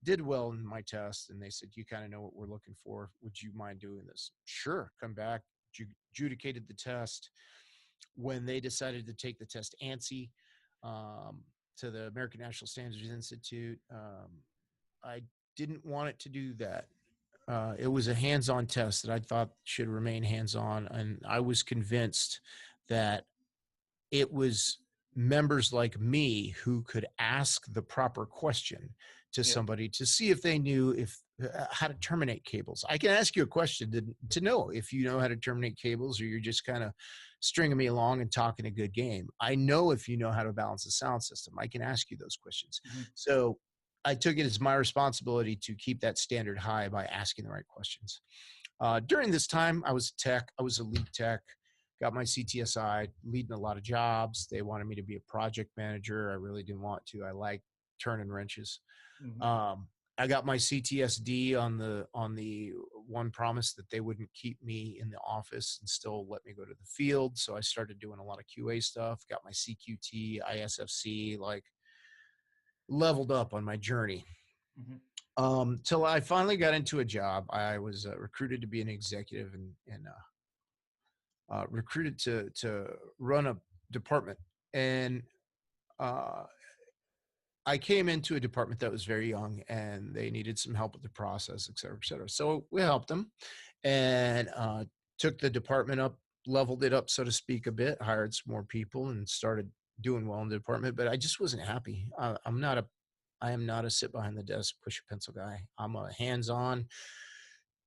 did well in my test. And they said, you kind of know what we're looking for. Would you mind doing this? Sure. Come back, adjudicated the test. When they decided to take the test ANSI to the American National Standards Institute, I didn't want it to do that. It was a hands-on test that I thought should remain hands-on, and I was convinced that it was members like me who could ask the proper question to somebody to see if they knew how to terminate cables. I can ask you a question to know if you know how to terminate cables, or you're just kind of stringing me along and talking a good game. I know if you know how to balance a sound system. I can ask you those questions. So I took it as my responsibility to keep that standard high by asking the right questions. During this time, I was a tech. I was a lead tech, got my CTS-I, leading a lot of jobs. They wanted me to be a project manager. I really didn't want to. I like turning wrenches. I got my CTS-D on the one promise that they wouldn't keep me in the office and still let me go to the field. So I started doing a lot of QA stuff, got my CQT, ISFC, like leveled up on my journey. Till I finally got into a job. I was recruited to be an executive and recruited to run a department. And I came into a department that was very young and they needed some help with the process, et cetera, et cetera. So we helped them and took the department up, leveled it up, so to speak, a bit, hired some more people and started doing well in the department. But I just wasn't happy. I am not a sit behind the desk, push a pencil guy. I'm a hands-on,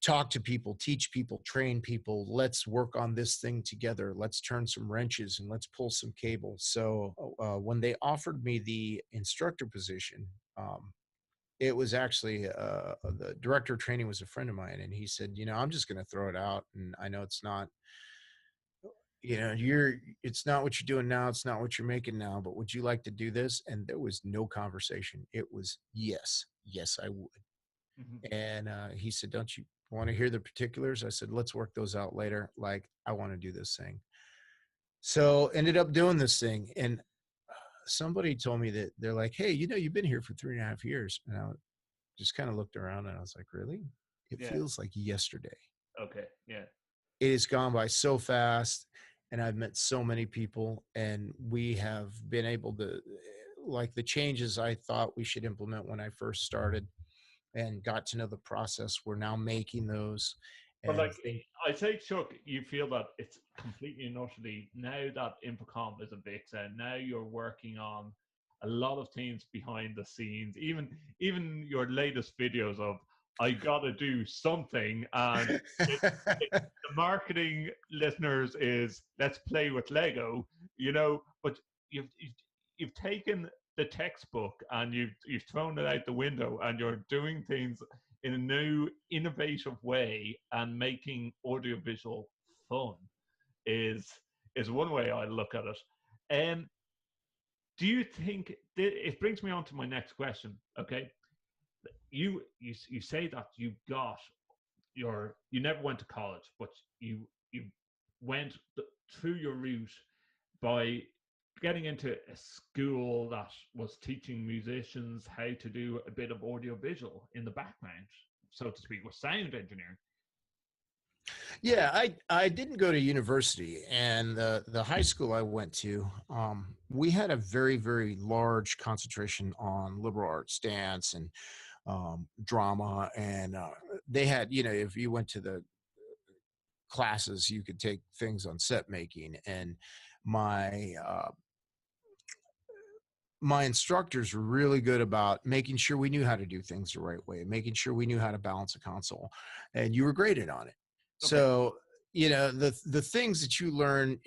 talk to people, teach people, train people. Let's work on this thing together. Let's turn some wrenches and let's pull some cable. So when they offered me the instructor position, it was actually the director of training was a friend of mine, and he said, I'm just going to throw it out. And I know it's not, it's not what you're doing now. It's not what you're making now, but would you like to do this? And there was no conversation. It was yes, I would. And he said, don't you want to hear the particulars? I said, let's work those out later. Like, I want to do this thing. So ended up doing this thing. And somebody told me that they're like, hey, you've been here for 3.5 years. And I just kind of looked around and I was like, really? It feels like yesterday. Okay. Yeah. It has gone by so fast. And I've met so many people, and we have been able to, like, the changes I thought we should implement when I first started and got to know the process, we're now making those. But like, I say, Chuck, you feel that it's completely and utterly, now that Infocom is AVIXA, now you're working on a lot of things behind the scenes, even your latest videos of, I gotta do something, and the marketing listeners is, let's play with Lego, but you've taken the textbook and you've thrown it out the window, and you're doing things in a new, innovative way, and making audiovisual fun is one way I look at it. Do you think it brings me on to my next question? Okay, you say that you never went to college, but you went through your route by getting into a school that was teaching musicians how to do a bit of audiovisual in the background, so to speak, with sound engineering. Yeah, I didn't go to university, and the high school I went to, we had a very, very large concentration on liberal arts, dance, and drama, and they had, if you went to the classes, you could take things on set making, and my instructors were really good about making sure we knew how to do things the right way, making sure we knew how to balance a console, and you were graded on it. Okay. So, the things that you learn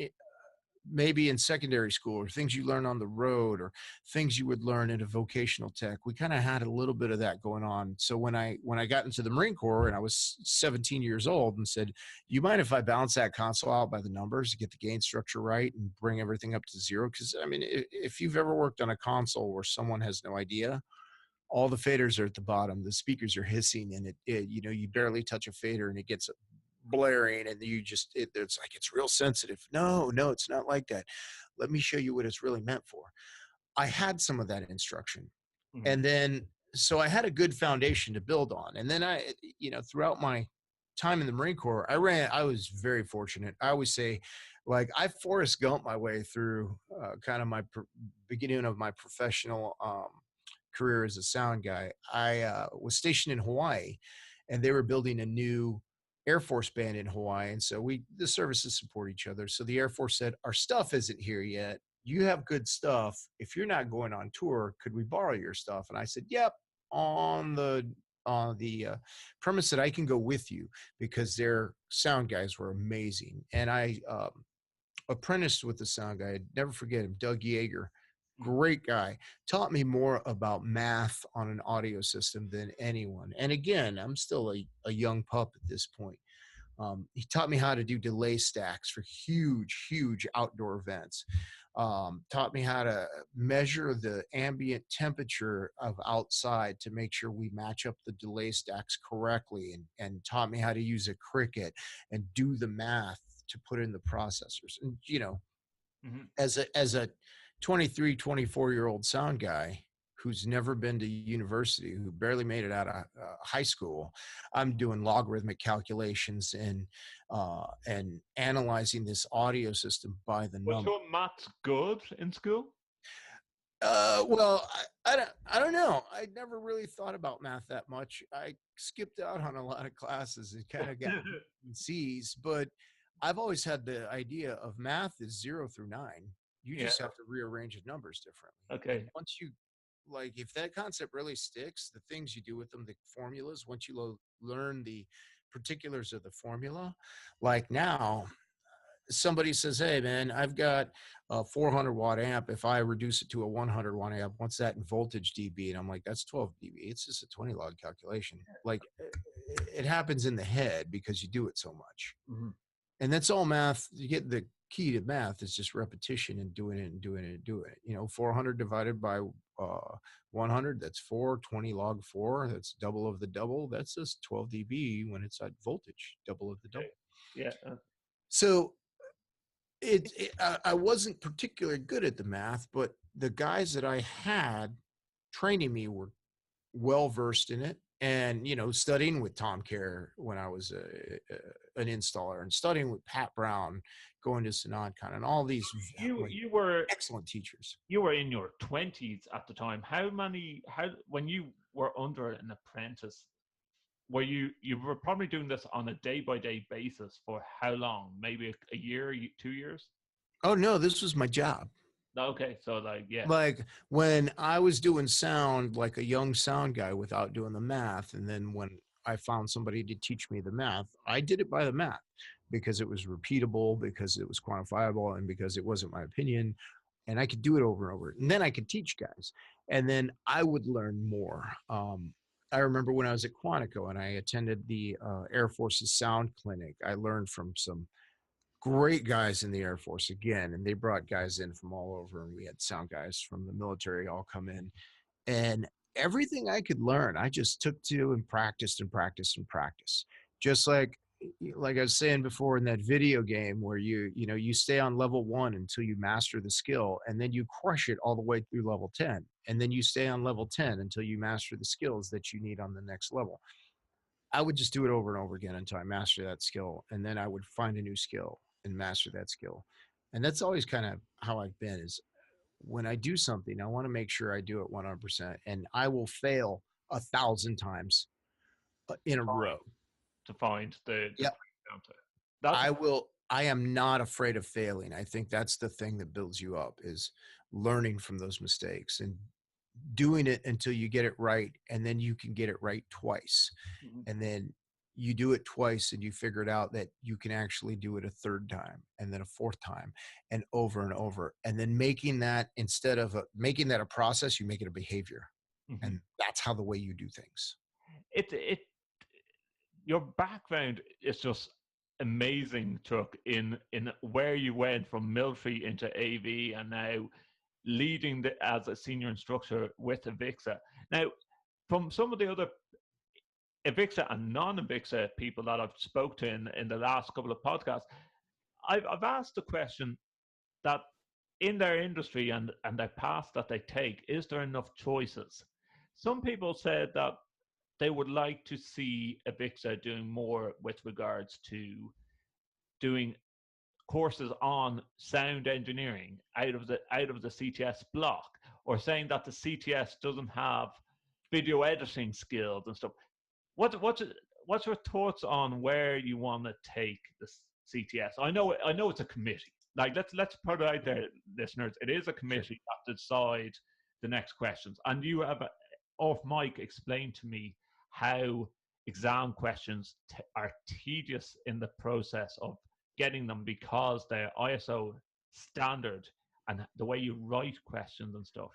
maybe in secondary school, or things you learn on the road, or things you would learn in a vocational tech, we kind of had a little bit of that going on. So when I got into the Marine Corps and I was 17 years old and said, you mind if I balance that console out by the numbers to get the gain structure right and bring everything up to zero? Because I mean, if you've ever worked on a console where someone has no idea, all the faders are at the bottom, the speakers are hissing, and you barely touch a fader and it gets blaring, and it's like, it's real sensitive. No, it's not like that. Let me show you what it's really meant for. I had some of that instruction. And then, so I had a good foundation to build on. And then throughout my time in the Marine Corps, I was very fortunate. I always say, like, I Forrest Gump my way through kind of my beginning of my professional career as a sound guy. I was stationed in Hawaii, and they were building a new Air Force band in Hawaii. And so the services support each other. So the Air Force said, our stuff isn't here yet. You have good stuff. If you're not going on tour, could we borrow your stuff? And I said, yep, on the premise that I can go with you, because their sound guys were amazing. And I apprenticed with the sound guy. I'd never forget him, Doug Yeager. Great guy. Taught me more about math on an audio system than anyone. And again, I'm still a young pup at this point. He taught me how to do delay stacks for huge, huge outdoor events. taught me how to measure the ambient temperature of outside to make sure we match up the delay stacks correctly, and taught me how to use a cricket and do the math to put in the processors. And, you know, as a 23, 24-year-old sound guy who's never been to university, who barely made it out of high school, I'm doing logarithmic calculations and analyzing this audio system by the Was number. your maths good in school? Well, I don't know. I never really thought about math that much. I skipped out on a lot of classes and kind of got C's, but I've always had the idea of math is 0 through 9. You just have to rearrange the numbers differently. Okay. And once you, like, if that concept really sticks, the things you do with them, the formulas, once you learn the particulars of the formula, like now, somebody says, hey man, I've got a 400 watt amp. If I reduce it to a 100 watt amp, what's that in voltage dB? And I'm like, that's 12 dB. It's just a 20 log calculation. Like, it happens in the head because you do it so much. And that's all math. You get the key to math is just repetition and doing it and doing it and doing it. You know, 400 divided by 100, that's 4. 20 log 4, that's double of the double. That's just 12 dB when it's at voltage, double of the double. Yeah. So I wasn't particularly good at the math, but the guys that I had training me were well versed in it. And, you know, studying with Tom Kerr when I was an installer, and studying with Pat Brown, going to SynodCon, and all these you were excellent teachers. You were in your 20s at the time. When you were under an apprentice, you were probably doing this on a day-by-day basis for how long? Maybe a year, 2 years? Oh no, this was my job. Okay, so like when I was doing sound, like a young sound guy without doing the math, and then when I found somebody to teach me the math, I did it by the math because it was repeatable, because it was quantifiable, and because it wasn't my opinion, and I could do it over and over, and then I could teach guys, and then I would learn more. I remember when I was at Quantico and I attended the Air Force's sound clinic, I learned from some great guys in the Air Force again, and they brought guys in from all over, and we had sound guys from the military all come in, and everything I could learn, I just took to and practiced and practiced and practiced. Just like I was saying before in that video game where you stay on level 1 until you master the skill, and then you crush it all the way through level 10, and then you stay on level 10 until you master the skills that you need on the next level. I would just do it over and over again until I master that skill, and then I would find a new skill and master that skill. And that's always kind of how I've been, is when I do something, I want to make sure I do it 100%, and I will fail 1,000 times in a row to find the I am not afraid of failing. I think that's the thing that builds you up, is learning from those mistakes and doing it until you get it right, and then you can get it right twice. And then you do it twice and you figure it out that you can actually do it a third time, and then a fourth time, and over, and then making that, instead of making that a process, you make it a behavior. And that's how the way you do things. Your background is just amazing, Chuck, in where you went from military into AV, and now leading as a senior instructor with AVIXA. Now, from some of the other AVIXA and non-AVIXA people that I've spoke to in the last couple of podcasts, I've asked the question that in their industry and their path that they take, is there enough choices? Some people said that they would like to see AVIXA doing more with regards to doing courses on sound engineering out of the CTS block, or saying that the CTS doesn't have video editing skills and stuff. What's your thoughts on where you want to take the CTS? I know it's a committee. Like, let's put it out there, listeners. It is a committee that decide the next questions. And you have off mic explained to me how exam questions are tedious in the process of getting them, because they're ISO standard and the way you write questions and stuff.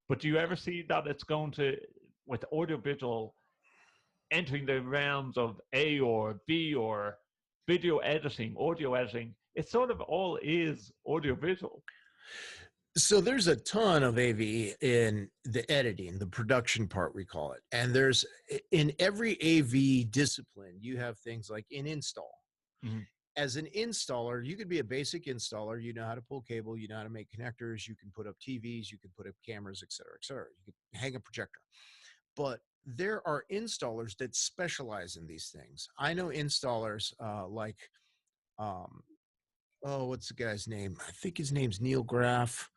But do you ever see that it's going to, with audiovisual, entering the realms of A or B or video editing, audio editing, it sort of all is audiovisual? So there's a ton of AV in the editing, the production part, we call it. And there's in every AV discipline, you have things like in install. Mm-hmm. As an installer, you could be a basic installer. You know how to pull cable, you know how to make connectors, you can put up TVs, you can put up cameras, et cetera, et cetera. You can hang a projector. But there are installers that specialize in these things. I know installers like, what's the guy's name? I think his name's Neil Graff.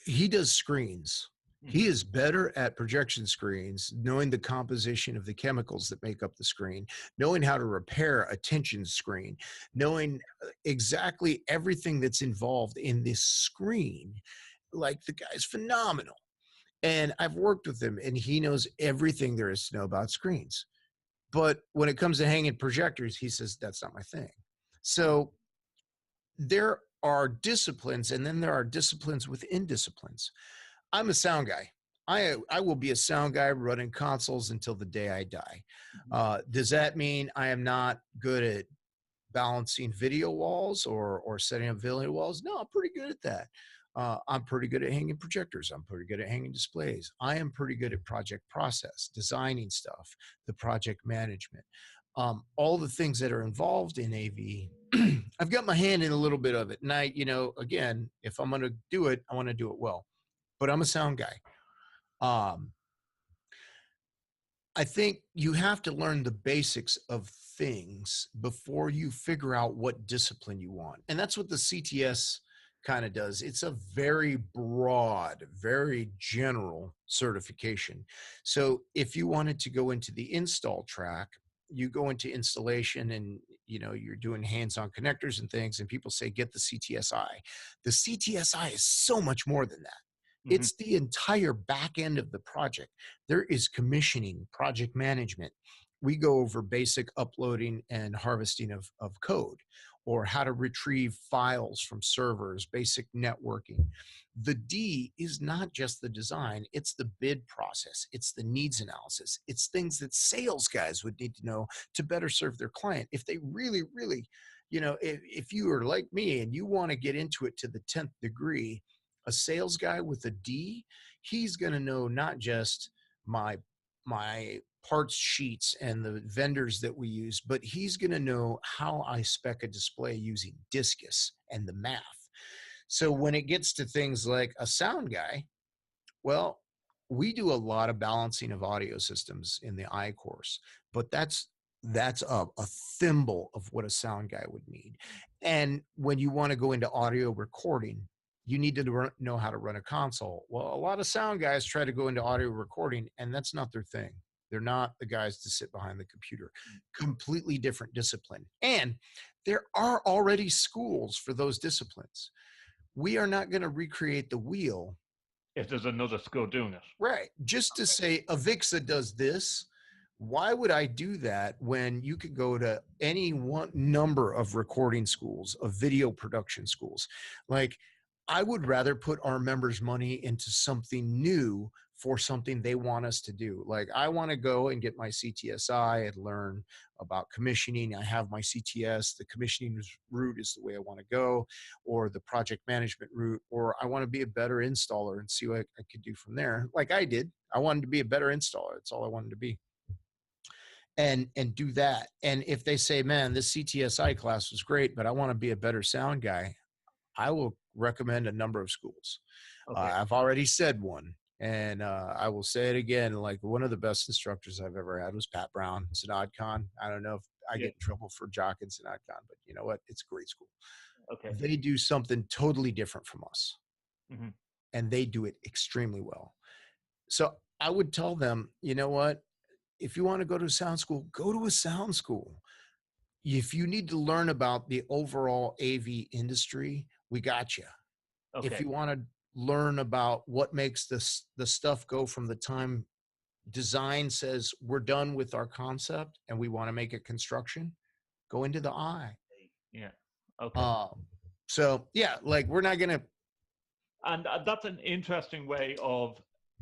He does screens. He is better at projection screens, knowing the composition of the chemicals that make up the screen, knowing how to repair a tension screen, knowing exactly everything that's involved in this screen. Like, the guy's phenomenal. And I've worked with him, and he knows everything there is to know about screens. But when it comes to hanging projectors, he says, that's not my thing. So there are disciplines, and then there are disciplines within disciplines. I'm a sound guy. I will be a sound guy running consoles until the day I die. Does that mean I am not good at balancing video walls or setting up video walls? No, I'm pretty good at that. I'm pretty good at hanging projectors. I'm pretty good at hanging displays. I am pretty good at project process, designing stuff, the project management, all the things that are involved in AV. I've got my hand in a little bit of it. And I, again, if I'm going to do it, I want to do it well. But I'm a sound guy. I think you have to learn the basics of things before you figure out what discipline you want. And that's what the CTS kind of does. It's a very broad, very general certification. So if you wanted to go into the install track, you go into installation and you're doing hands-on connectors and things, and people say, get the CTS-I. The CTS-I is so much more than that. It's the entire back end of the project. There is commissioning, project management. We go over basic uploading and harvesting of code, or how to retrieve files from servers, basic networking. The D is not just the design, it's the bid process, it's the needs analysis, it's things that sales guys would need to know to better serve their client. If they really, really, if you are like me and you want to get into it to the 10th degree, a sales guy with a D, he's going to know not just my parts sheets and the vendors that we use, but he's going to know how I spec a display using Discus and the math. So when it gets to things like a sound guy, well, we do a lot of balancing of audio systems in the I course, but that's a thimble of what a sound guy would need. And when you want to go into audio recording, you need to know how to run a console. Well, a lot of sound guys try to go into audio recording, and that's not their thing. They're not the guys to sit behind the computer. Completely different discipline. And there are already schools for those disciplines. We are not going to recreate the wheel. If there's another school doing it. Right. Just to say AVIXA does this, why would I do that when you could go to any one number of recording schools, of video production schools? Like, I would rather put our members' money into something new for something they want us to do. Like, I want to go and get my CTS-I and learn about commissioning. I have my CTS, the commissioning route is the way I want to go, or the project management route, or I want to be a better installer and see what I could do from there. Like I did. I wanted to be a better installer. That's all I wanted to be. And do that. And if they say, man, this CTS-I class was great, but I want to be a better sound guy, I will recommend a number of schools. Okay. I've already said one, and I will say it again. Like, one of the best instructors I've ever had was Pat Brown, SynodCon. I don't know if I get in trouble for jocking SynodCon, but you know what? It's a great school. Okay. They do something totally different from us, and they do it extremely well. So I would tell them, you know what? If you want to go to a sound school, go to a sound school. If you need to learn about the overall AV industry, we got you. Okay. If you want to learn about what makes the stuff go from the time design says we're done with our concept and we want to make it construction, go into the I. Yeah. Okay. So yeah, like, we're not going to. And that's an interesting way of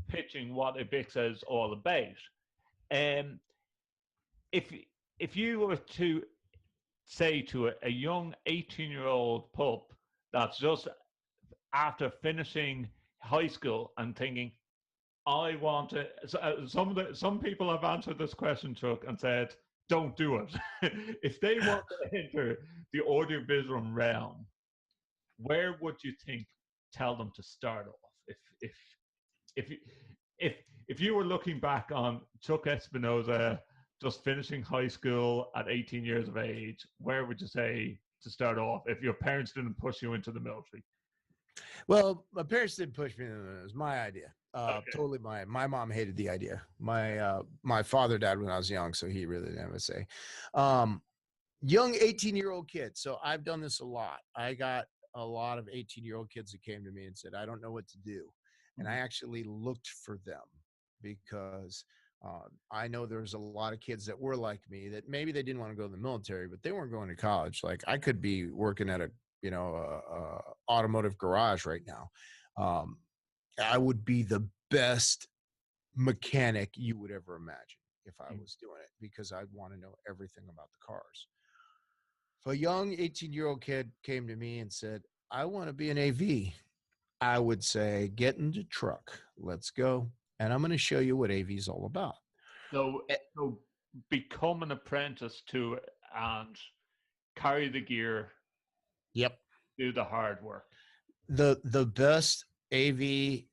pitching what AVIXA is all about. If you were to say to a young 18-year-old pup that's just after finishing high school and thinking, I want to. Some people have answered this question, Chuck, and said, "Don't do it." If they want to enter the audiovisual realm, where would you tell them to start off? If you- if if you were looking back on Chuck Espinoza just finishing high school at 18 years of age, where would you say to start off if your parents didn't push you into the military? Well, my parents didn't push me. It was my idea. Okay. Totally my mom hated the idea. My father died when I was young, so he really didn't have a say. Young 18-year-old kid. So I've done this a lot. I got a lot of 18-year-old kids that came to me and said, I don't know what to do. And I actually looked for them because I know there's a lot of kids that were like me that maybe they didn't want to go to the military, but they weren't going to college. Like I could be working at a automotive garage right now. I would be the best mechanic you would ever imagine if I was doing it because I'd want to know everything about the cars. If a young 18-year-old kid came to me and said, I want to be an AV, I would say, get in the truck, let's go. And I'm going to show you what AV is all about. So become an apprentice to it and carry the gear. Yep. Do the hard work. The best AV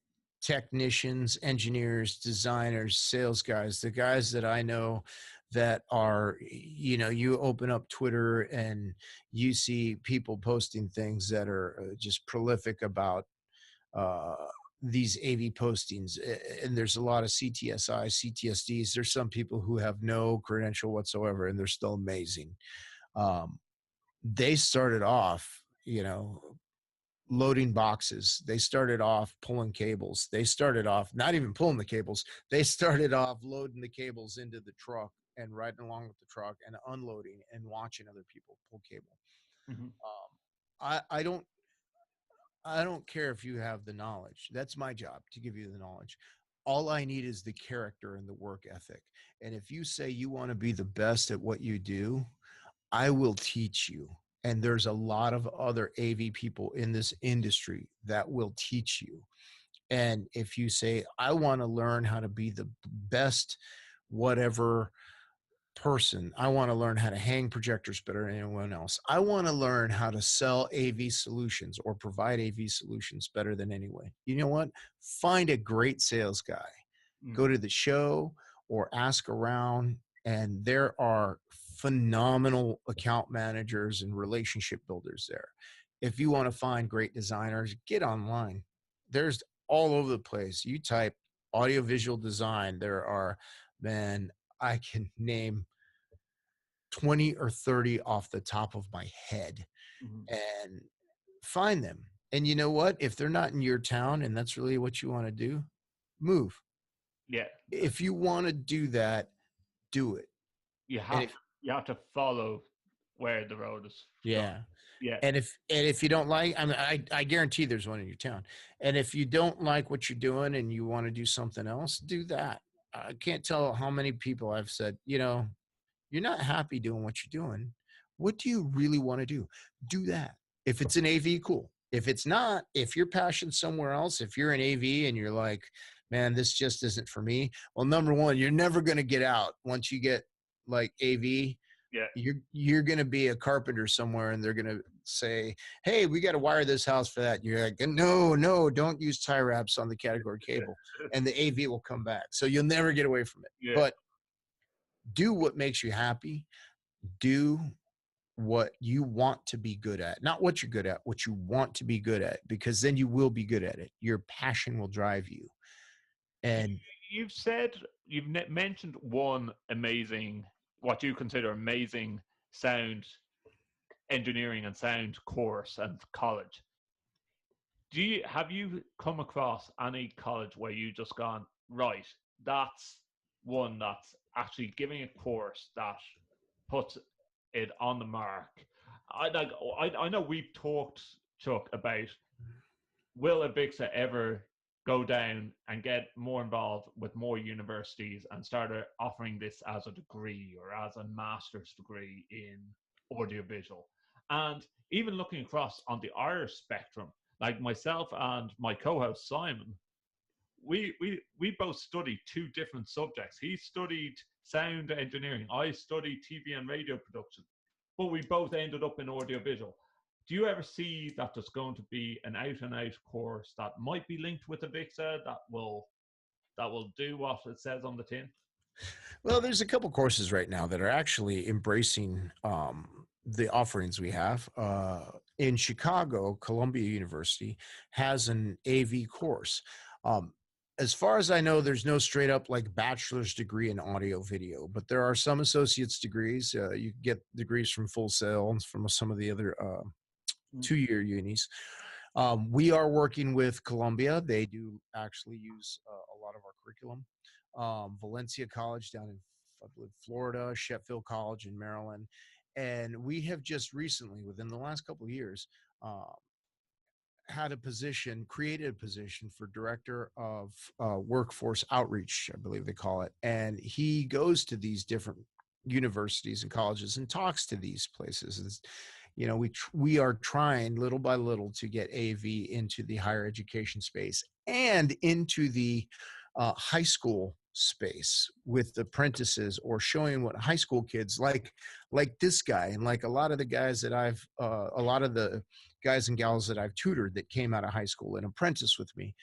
technicians, engineers, designers, sales guys, the guys that I know that are, you open up Twitter and you see people posting things that are just prolific about these AV postings. And there's a lot of CTS-I, CTS-Ds. There's some people who have no credential whatsoever, and they're still amazing. They started off, loading boxes. They started off pulling cables. They started off not even pulling the cables. They started off loading the cables into the truck and riding along with the truck and unloading and watching other people pull cable. I don't care if you have the knowledge. That's my job, to give you the knowledge. All I need is the character and the work ethic. And if you say you want to be the best at what you do, I will teach you. And there's a lot of other AV people in this industry that will teach you. And if you say, I want to learn how to be the best, whatever person, I want to learn how to hang projectors better than anyone else. I want to learn how to sell AV solutions or provide AV solutions better than anyone. You know what? Find a great sales guy. Go to the show or ask around, and there are phenomenal account managers and relationship builders there. If you want to find great designers, get online. There's all over the place. You type audiovisual design, there are, man, I can name 20 or 30 off the top of my head, and find them. And you know what? If they're not in your town and that's really what you want to do, move. Yeah. If you want to do that, do it. You have to follow where the road is. Yeah. Yeah. And if you don't like, I mean, I guarantee there's one in your town. And if you don't like what you're doing and you want to do something else, do that. I can't tell how many people I've said, you're not happy doing what you're doing. What do you really want to do? Do that. If it's an AV, cool. If it's not, if you're passionate somewhere else, if you're an AV and you're like, man, this just isn't for me. Well, number one, you're never going to get out once you get like AV. Yeah. You're going to be a carpenter somewhere and they're going to say, hey, we got to wire this house for that. You're like, no, don't use tie wraps on the category cable. And the AV will come back. So you'll never get away from it. Yeah. But do what makes you happy. Do what you want to be good at, not what you're good at, what you want to be good at, because then you will be good at it. Your passion will drive you. And you've mentioned one amazing, what you consider amazing sound engineering and sound course and college. Have you come across any college where you just gone, right, that's one that's actually giving a course that puts it on the mark? I know we've talked, Chuck, about will AVIXA ever go down and get more involved with more universities and start offering this as a degree or as a master's degree in audiovisual? And even looking across on the Irish spectrum, like myself and my co-host Simon, we both studied two different subjects. He studied sound engineering. I studied TV and radio production, but we both ended up in audiovisual. Do you ever see that there's going to be an out and out course that might be linked with AVIXA that will do what it says on the tin? Well, there's a couple courses right now that are actually embracing the offerings we have. In Chicago, Columbia University has an AV course. As far as I know, there's no straight up like bachelor's degree in audio video, but there are some associate's degrees. You get degrees from Full Sail and from some of the other 2-year unis. We are working with Columbia. They do actually use a lot of our curriculum. Valencia College down in, I believe, Florida, Sheffield College in Maryland. And we have just recently, within the last couple of years, created a position for director of workforce outreach, I believe they call it. And he goes to these different universities and colleges and talks to these places. You know, we are trying little by little to get AV into the higher education space and into the high school space with apprentices, or showing what high school kids like this guy, and like a lot of the guys that a lot of the guys and gals that I've tutored that came out of high school and apprentice with me,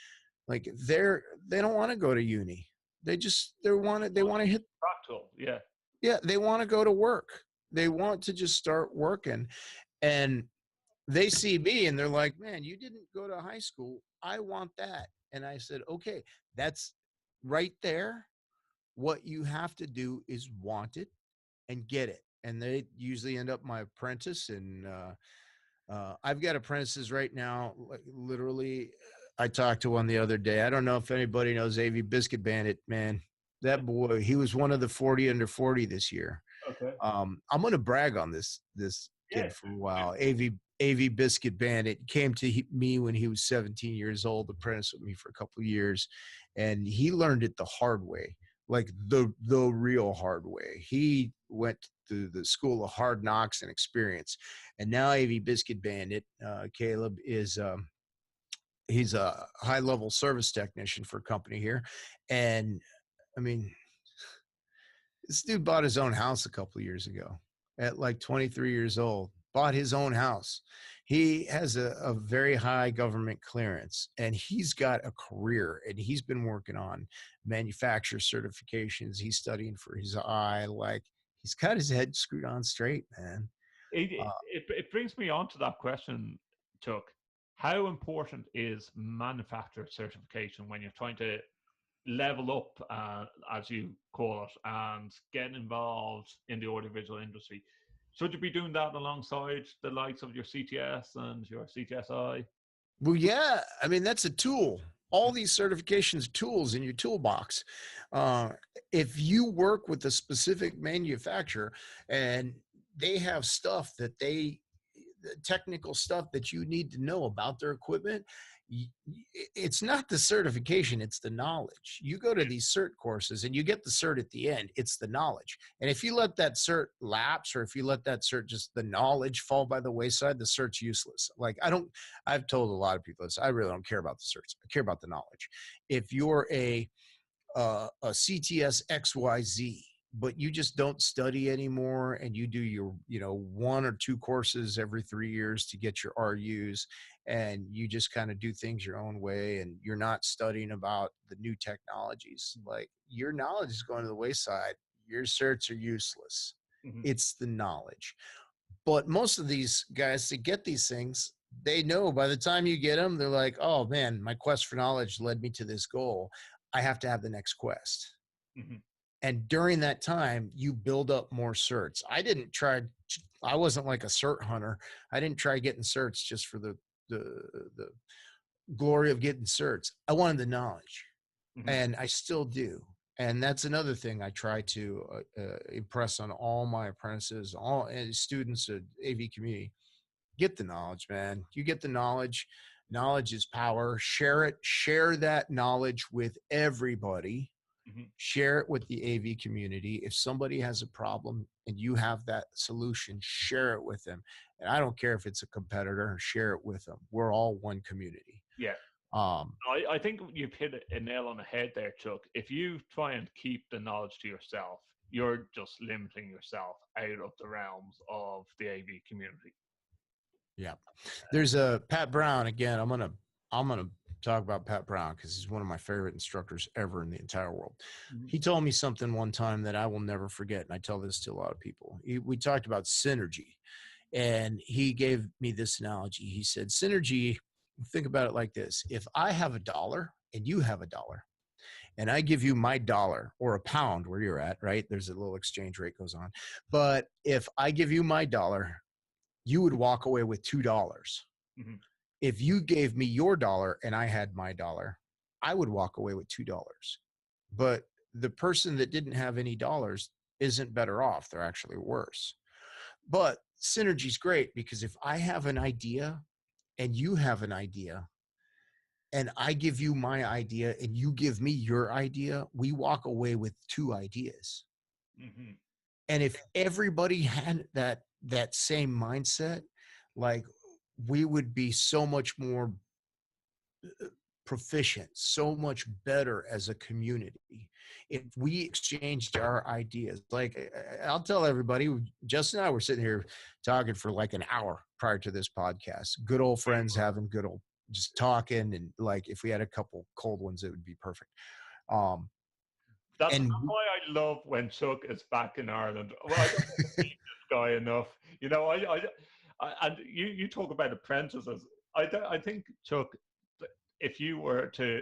like they don't want to go to uni. They want to hit practical. Yeah, they want to go to work. They want to just start working. And they see me and they're like, man, you didn't go to high school. I want that. And I said, okay, that's right there. What you have to do is want it and get it. And they usually end up my apprentice. And I've got apprentices right now. Like, literally, I talked to one the other day. I don't know if anybody knows AV Biscuit Bandit, man. That boy, he was one of the 40 under 40 this year. Okay. I'm going to brag on this kid for a while. AV Biscuit Bandit came to me when he was 17 years old, apprenticed with me for a couple of years, and he learned it the hard way, like the real hard way. He went to the school of hard knocks and experience, and now AV Biscuit Bandit, Caleb, is he's a high-level service technician for a company here, and I mean, this dude bought his own house a couple of years ago at like 23 years old, bought his own house. He has a very high government clearance, and he's got a career, and he's been working on manufacturer certifications. He's studying for his I. Like, he's got his head screwed on straight, man. It brings me on to that question, Chuck. How important is manufacturer certification when you're trying to level up, as you call it, and get involved in the audiovisual industry? Should you be doing that alongside the likes of your CTS and your CTS-I? Well, yeah. I mean, that's a tool. All these certifications, tools in your toolbox. If you work with a specific manufacturer and they have stuff that technical stuff that you need to know about their equipment, it's not the certification, it's the knowledge. You go to these cert courses and you get the cert at the end, it's the knowledge. And if you let that cert lapse, or if you let that cert, just the knowledge, fall by the wayside, the cert's useless. Like, I've told a lot of people this, I really don't care about the certs. I care about the knowledge. If you're a CTS-XYZ, but you just don't study anymore, and you do your, 1 or 2 courses every 3 years to get your RUs, and you just kind of do things your own way, and you're not studying about the new technologies, like, your knowledge is going to the wayside. Your certs are useless. Mm-hmm. It's the knowledge. But most of these guys that get these things, they know by the time you get them, they're like, oh man, my quest for knowledge led me to this goal. I have to have the next quest. Mm-hmm. And during that time, you build up more certs. I wasn't like a cert hunter. I didn't try getting certs just for the glory of getting certs. I wanted the knowledge, mm-hmm. and I still do. And that's another thing I try to impress on all my apprentices, all students at AV community. Get the knowledge, man. You get the knowledge. Knowledge is power. Share it. Share that knowledge with everybody. Share it with the AV community. If somebody has a problem and you have that solution, share it with them. And I don't care if it's a competitor, share it with them. We're all one community. Yeah. I think you've hit a nail on the head there, Chuck. If you try and keep the knowledge to yourself, you're just limiting yourself out of the realms of the AV community. Yeah. There's a Pat Brown again. I'm gonna talk about Pat Brown because he's one of my favorite instructors ever in the entire world. He told me something one time that I will never forget, and I tell this to a lot of people. We talked about synergy, and he gave me this analogy. He said, synergy, think about it like this. If I have $1 and you have $1, and I give you my $1 or a pound where you're at, right? There's a little exchange rate goes on. But if I give you my $1, you would walk away with $2. If you gave me your $1 and I had my $1, I would walk away with $2. But the person that didn't have any dollars isn't better off. They're actually worse. But synergy is great because if I have an idea and you have an idea and I give you my idea and you give me your idea, we walk away with 2 ideas. And if everybody had that same mindset, like we would be so much more proficient, so much better as a community if we exchanged our ideas. Like I'll tell everybody, Justin and I were sitting here talking for like an hour prior to this podcast. Good old friends having good old just talking, and like if we had a couple cold ones, it would be perfect. That's why I love when Chuck is back in Ireland. Well, I don't meet this guy enough. You know, and you talk about apprentices. I think, Chuck, if you were to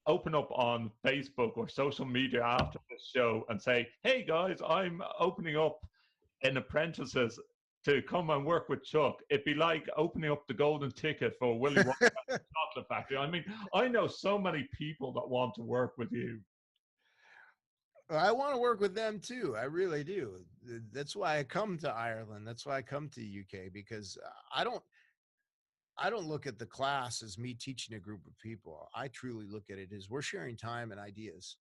open up on Facebook or social media after this show and say, hey guys, I'm opening up an apprentices to come and work with Chuck, it'd be like opening up the golden ticket for Willy Wonka Chocolate Factory. I mean, I know so many people that want to work with you. I want to work with them too. I really do. That's why I come to Ireland. That's why I come to UK, because I don't look at the class as me teaching a group of people. I truly look at it as we're sharing time and ideas.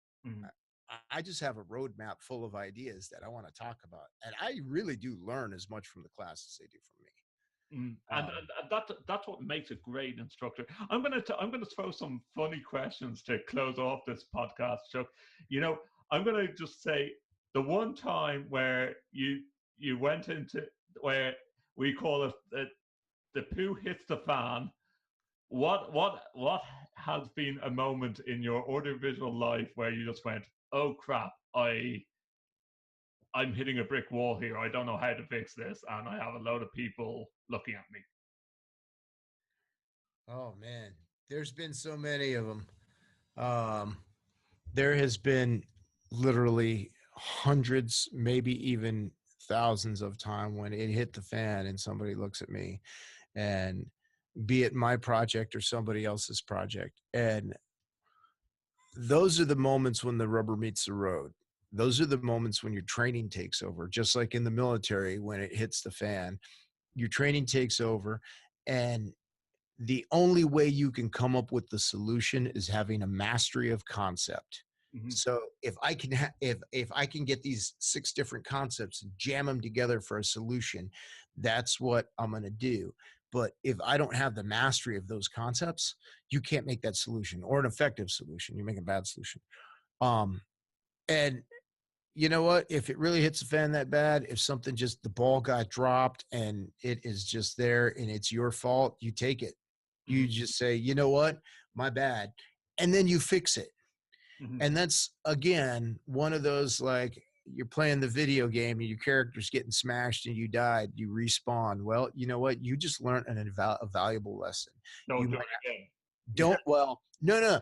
I just have a roadmap full of ideas that I want to talk about. And I really do learn as much from the class as they do from me. And that's what makes a great instructor. I'm gonna throw some funny questions to close off this podcast, Chuck. You know, I'm gonna just say the one time where you went into where we call it the poo hits the fan. What has been a moment in your audiovisual life where you just went, oh crap, I'm hitting a brick wall here. I don't know how to fix this, and I have a load of people looking at me. Oh man, there's been so many of them. There has been literally hundreds, maybe even thousands of times when it hit the fan and somebody looks at me, and be it my project or somebody else's project. And those are the moments when the rubber meets the road. Those are the moments when your training takes over, just like in the military, when it hits the fan, your training takes over. And the only way you can come up with the solution is having a mastery of concept. So if I can if I can get these 6 different concepts and jam them together for a solution, that's what I'm going to do. But if I don't have the mastery of those concepts, you can't make that solution, or an effective solution. You make a bad solution. And you know what? If it really hits the fan that bad, if something just, the ball got dropped and it is just there and it's your fault, you take it. You just say, you know what? My bad. And then you fix it. And that's, again, one of those, like, you're playing the video game and your character's getting smashed and you died, you respawn. Well, you know what? You just learned a valuable lesson. Don't do it again. Don't, well, no,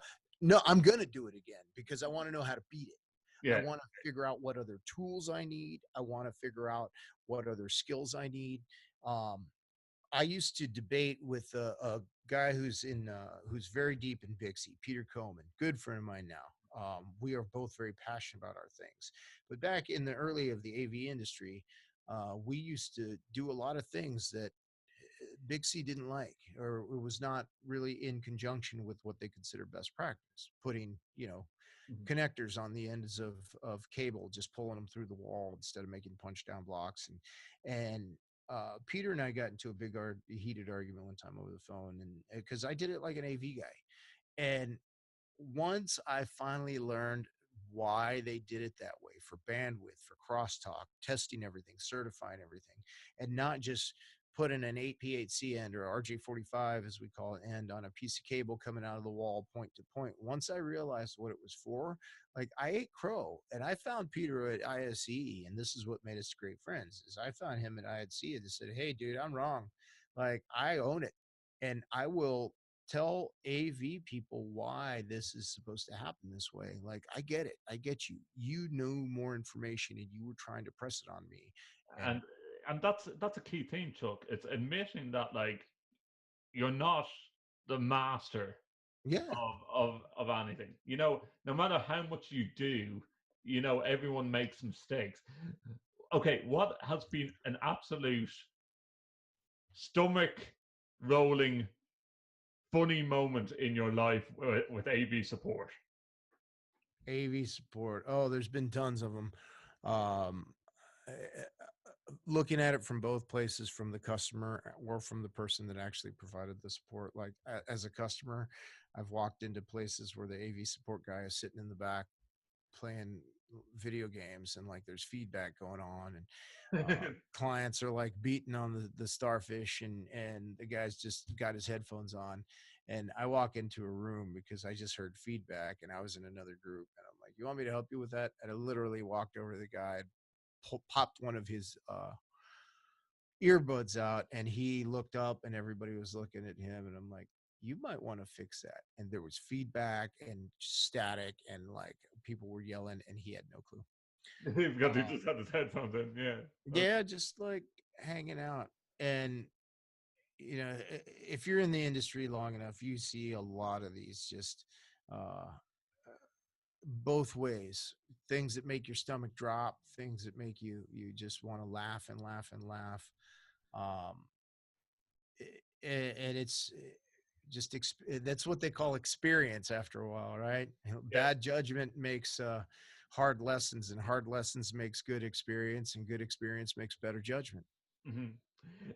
I'm going to do it again because I want to know how to beat it. Yeah. I want to figure out what other tools I need. I want to figure out what other skills I need. I used to debate with a guy who's very deep in AVIXA, Peter Coleman, good friend of mine now. We are both very passionate about our things. But back in the early of the AV industry, we used to do a lot of things that AVIXA didn't like, or it was not really in conjunction with what they consider best practice. Putting, connectors on the ends of cable, just pulling them through the wall instead of making punch down blocks. And Peter and I got into a big heated argument one time over the phone, and because I did it like an AV guy. And once I finally learned why they did it that way, for bandwidth, for crosstalk, testing everything, certifying everything, and not just putting an 8P8C end, or RJ45 as we call it, end on a piece of cable coming out of the wall point to point. Once I realized what it was for, like, I ate crow, and I found Peter at ISE, and this is what made us great friends, is I found him at ISE and said, hey dude, I'm wrong. Like, I own it, and I will tell AV people why this is supposed to happen this way. Like, I get it. I get you. You know more information, and you were trying to press it on me. And that's a key thing, Chuck. It's admitting that, like, you're not the master yeah, of anything. You know, no matter how much you do, you know, everyone makes mistakes. Okay, what has been an absolute stomach rolling funny moment in your life with AV support? AV support. Oh, there's been tons of them. Looking at it from both places, from the customer or from the person that actually provided the support. Like, as a customer, I've walked into places where the AV support guy is sitting in the back playing video games, and like there's feedback going on, and clients are like beating on the starfish, and the guy's just got his headphones on, and I walk into a room because I just heard feedback and I was in another group, and I'm like, you want me to help you with that? And I literally walked over to the guy, popped one of his earbuds out, and he looked up and everybody was looking at him, and I'm like, you might want to fix that. And there was feedback and static, and like people were yelling, and he had no clue. Because he just had his headphones in. Yeah, just like hanging out. And you know, if you're in the industry long enough, you see a lot of these just both ways. Things that make your stomach drop, things that make you just want to laugh and laugh and laugh. And it's just that's what they call experience after a while, right? Bad judgment makes hard lessons, and hard lessons makes good experience, and good experience makes better judgment. Mm-hmm.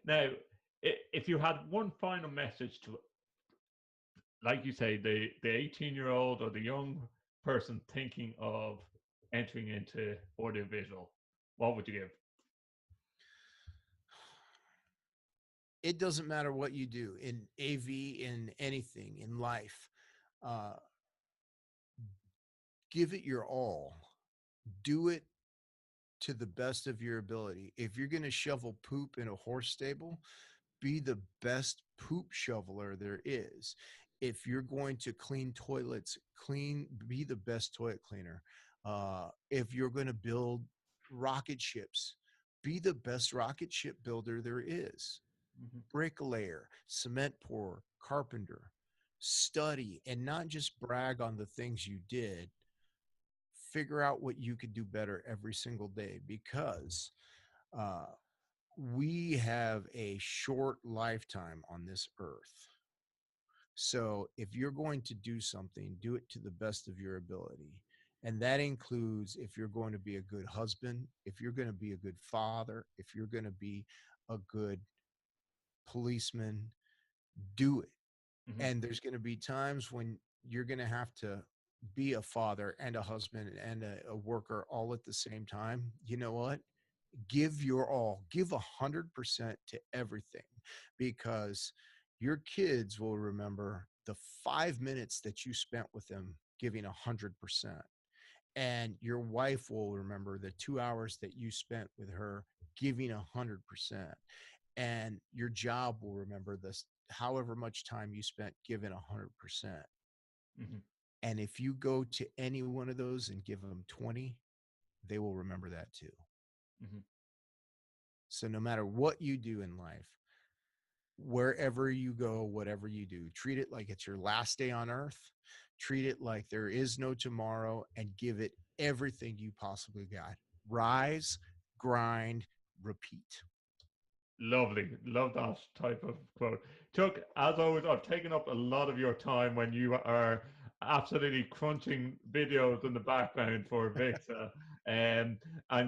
Now, if you had one final message to, like you say, the 18-year-old or the young person thinking of entering into audiovisual, what would you give? It doesn't matter what you do in AV, in anything in life. Give it your all. Do it to the best of your ability. If you're going to shovel poop in a horse stable, be the best poop shoveler there is. If you're going to clean toilets, be the best toilet cleaner. If you're going to build rocket ships, be the best rocket ship builder there is. Mm-hmm. Bricklayer, cement pourer, carpenter. Study, and not just brag on the things you did. Figure out what you could do better every single day, because we have a short lifetime on this earth. So if you're going to do something, do it to the best of your ability. And that includes, if you're going to be a good husband, if you're going to be a good father, if you're going to be a good policeman, do it. Mm-hmm. And there's going to be times when you're going to have to be a father and a husband and a worker all at the same time. You know what? Give your all. Give 100% to everything, because your kids will remember the 5 minutes that you spent with them giving 100%. And your wife will remember the 2 hours that you spent with her giving 100%. And your job will remember this, however much time you spent giving 100%. Mm-hmm. And if you go to any one of those and give them 20, they will remember that too. Mm-hmm. So no matter what you do in life, wherever you go, whatever you do, treat it like it's your last day on earth. Treat it like there is no tomorrow, and give it everything you possibly got. Rise, grind, repeat. Lovely. Love that type of quote. Chuck, as always, I've taken up a lot of your time when you are absolutely crunching videos in the background for AVIXA, and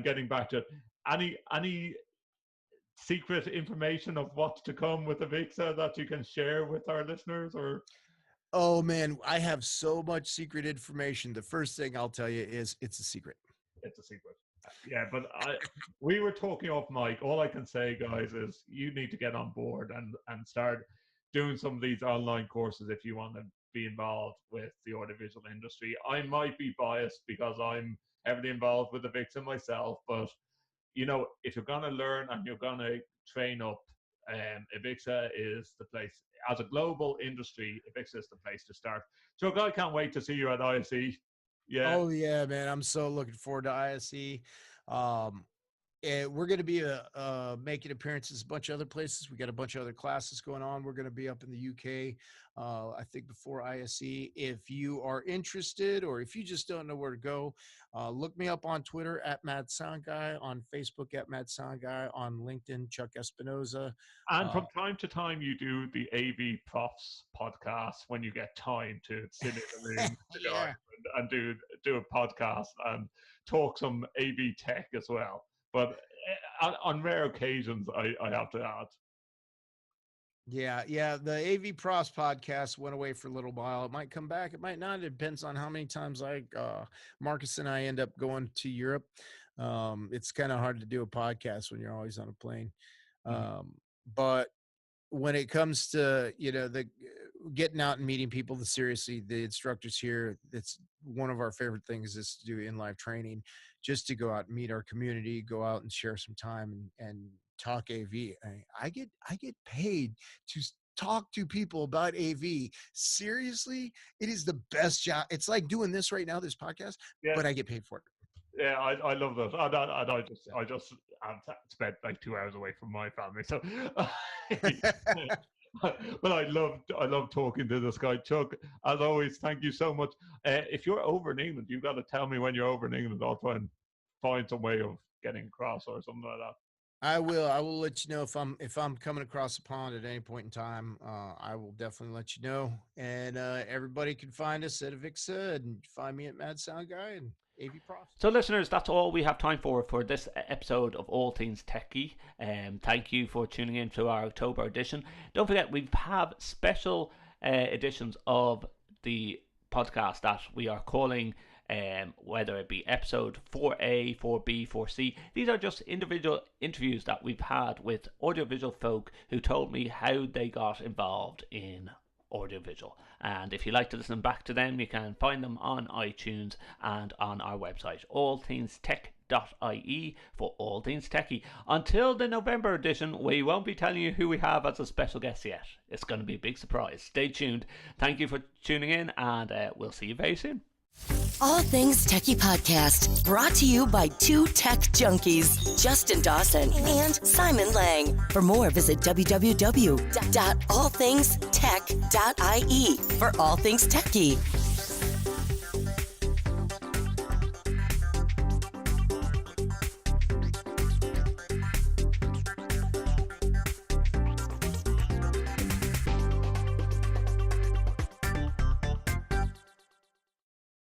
getting back to it. Any secret information of what's to come with AVIXA that you can share with our listeners? Or Oh man, I have so much secret information. The first thing I'll tell you is it's a secret. it's a secret. Yeah, but we were talking off mic. All I can say, guys, is you need to get on board and start doing some of these online courses if you want to be involved with the audiovisual industry. I might be biased because I'm heavily involved with AVIXA myself, but you know, if you're going to learn and you're going to train up, AVIXA is the place. As a global industry, AVIXA is the place to start. So I can't wait to see you at ISE. Yeah. Oh yeah, man. I'm so looking forward to ISE. And we're going to be making appearances a bunch of other places. We got a bunch of other classes going on. We're going to be up in the UK, I think before ISE. If you are interested, or if you just don't know where to go, look me up on Twitter at Mad Sound Guy, on Facebook at Mad Sound Guy, on LinkedIn, Chuck Espinoza. And from time to time, you do the AV Profs podcast when you get time to sit in the room Yeah. and do a podcast and talk some AV tech as well. But on rare occasions, I have to add. Yeah. The AV Pros podcast went away for a little while. It might come back. It might not. It depends on how many times Marcus and I end up going to Europe. It's kind of hard to do a podcast when you're always on a plane. But when it comes to, the getting out and meeting people, the instructors here, it's one of our favorite things is to do in-live training, just to go out and meet our community, go out and share some time and talk AV. I get paid to talk to people about AV. Seriously, it is the best job. It's like doing this right now, this podcast, but I get paid for it. Yeah, I love that. I just spent like 2 hours away from my family, so. But I love talking to this guy, Chuck. As always, thank you so much. If you're over in England, you've got to tell me when you're over in England. I'll try and find some way of getting across or something like that. I will let you know if I'm coming across the pond at any point in time. I will definitely let you know. And everybody can find us at AVIXA and find me at Mad Sound Guy and AV Profs. So listeners, that's all we have time for this episode of All Things TechIE. Thank you for tuning in to our October edition. Don't forget, we have special editions of the podcast that we are calling, whether it be episode 4A, 4B, 4C. These are just individual interviews that we've had with audiovisual folk who told me how they got involved in audiovisual. And if you like to listen back to them, you can find them on iTunes and on our website, AllThingsTech.IE, for All Things TechIE. Until the November edition, we won't be telling you who we have as a special guest yet. It's going to be a big surprise. Stay tuned. Thank you for tuning in, and we'll see you very soon. All Things Techie Podcast, brought to you by two tech junkies, Justin Dawson and Simon Lang. For more, visit www.allthingstech.ie for All Things Techie.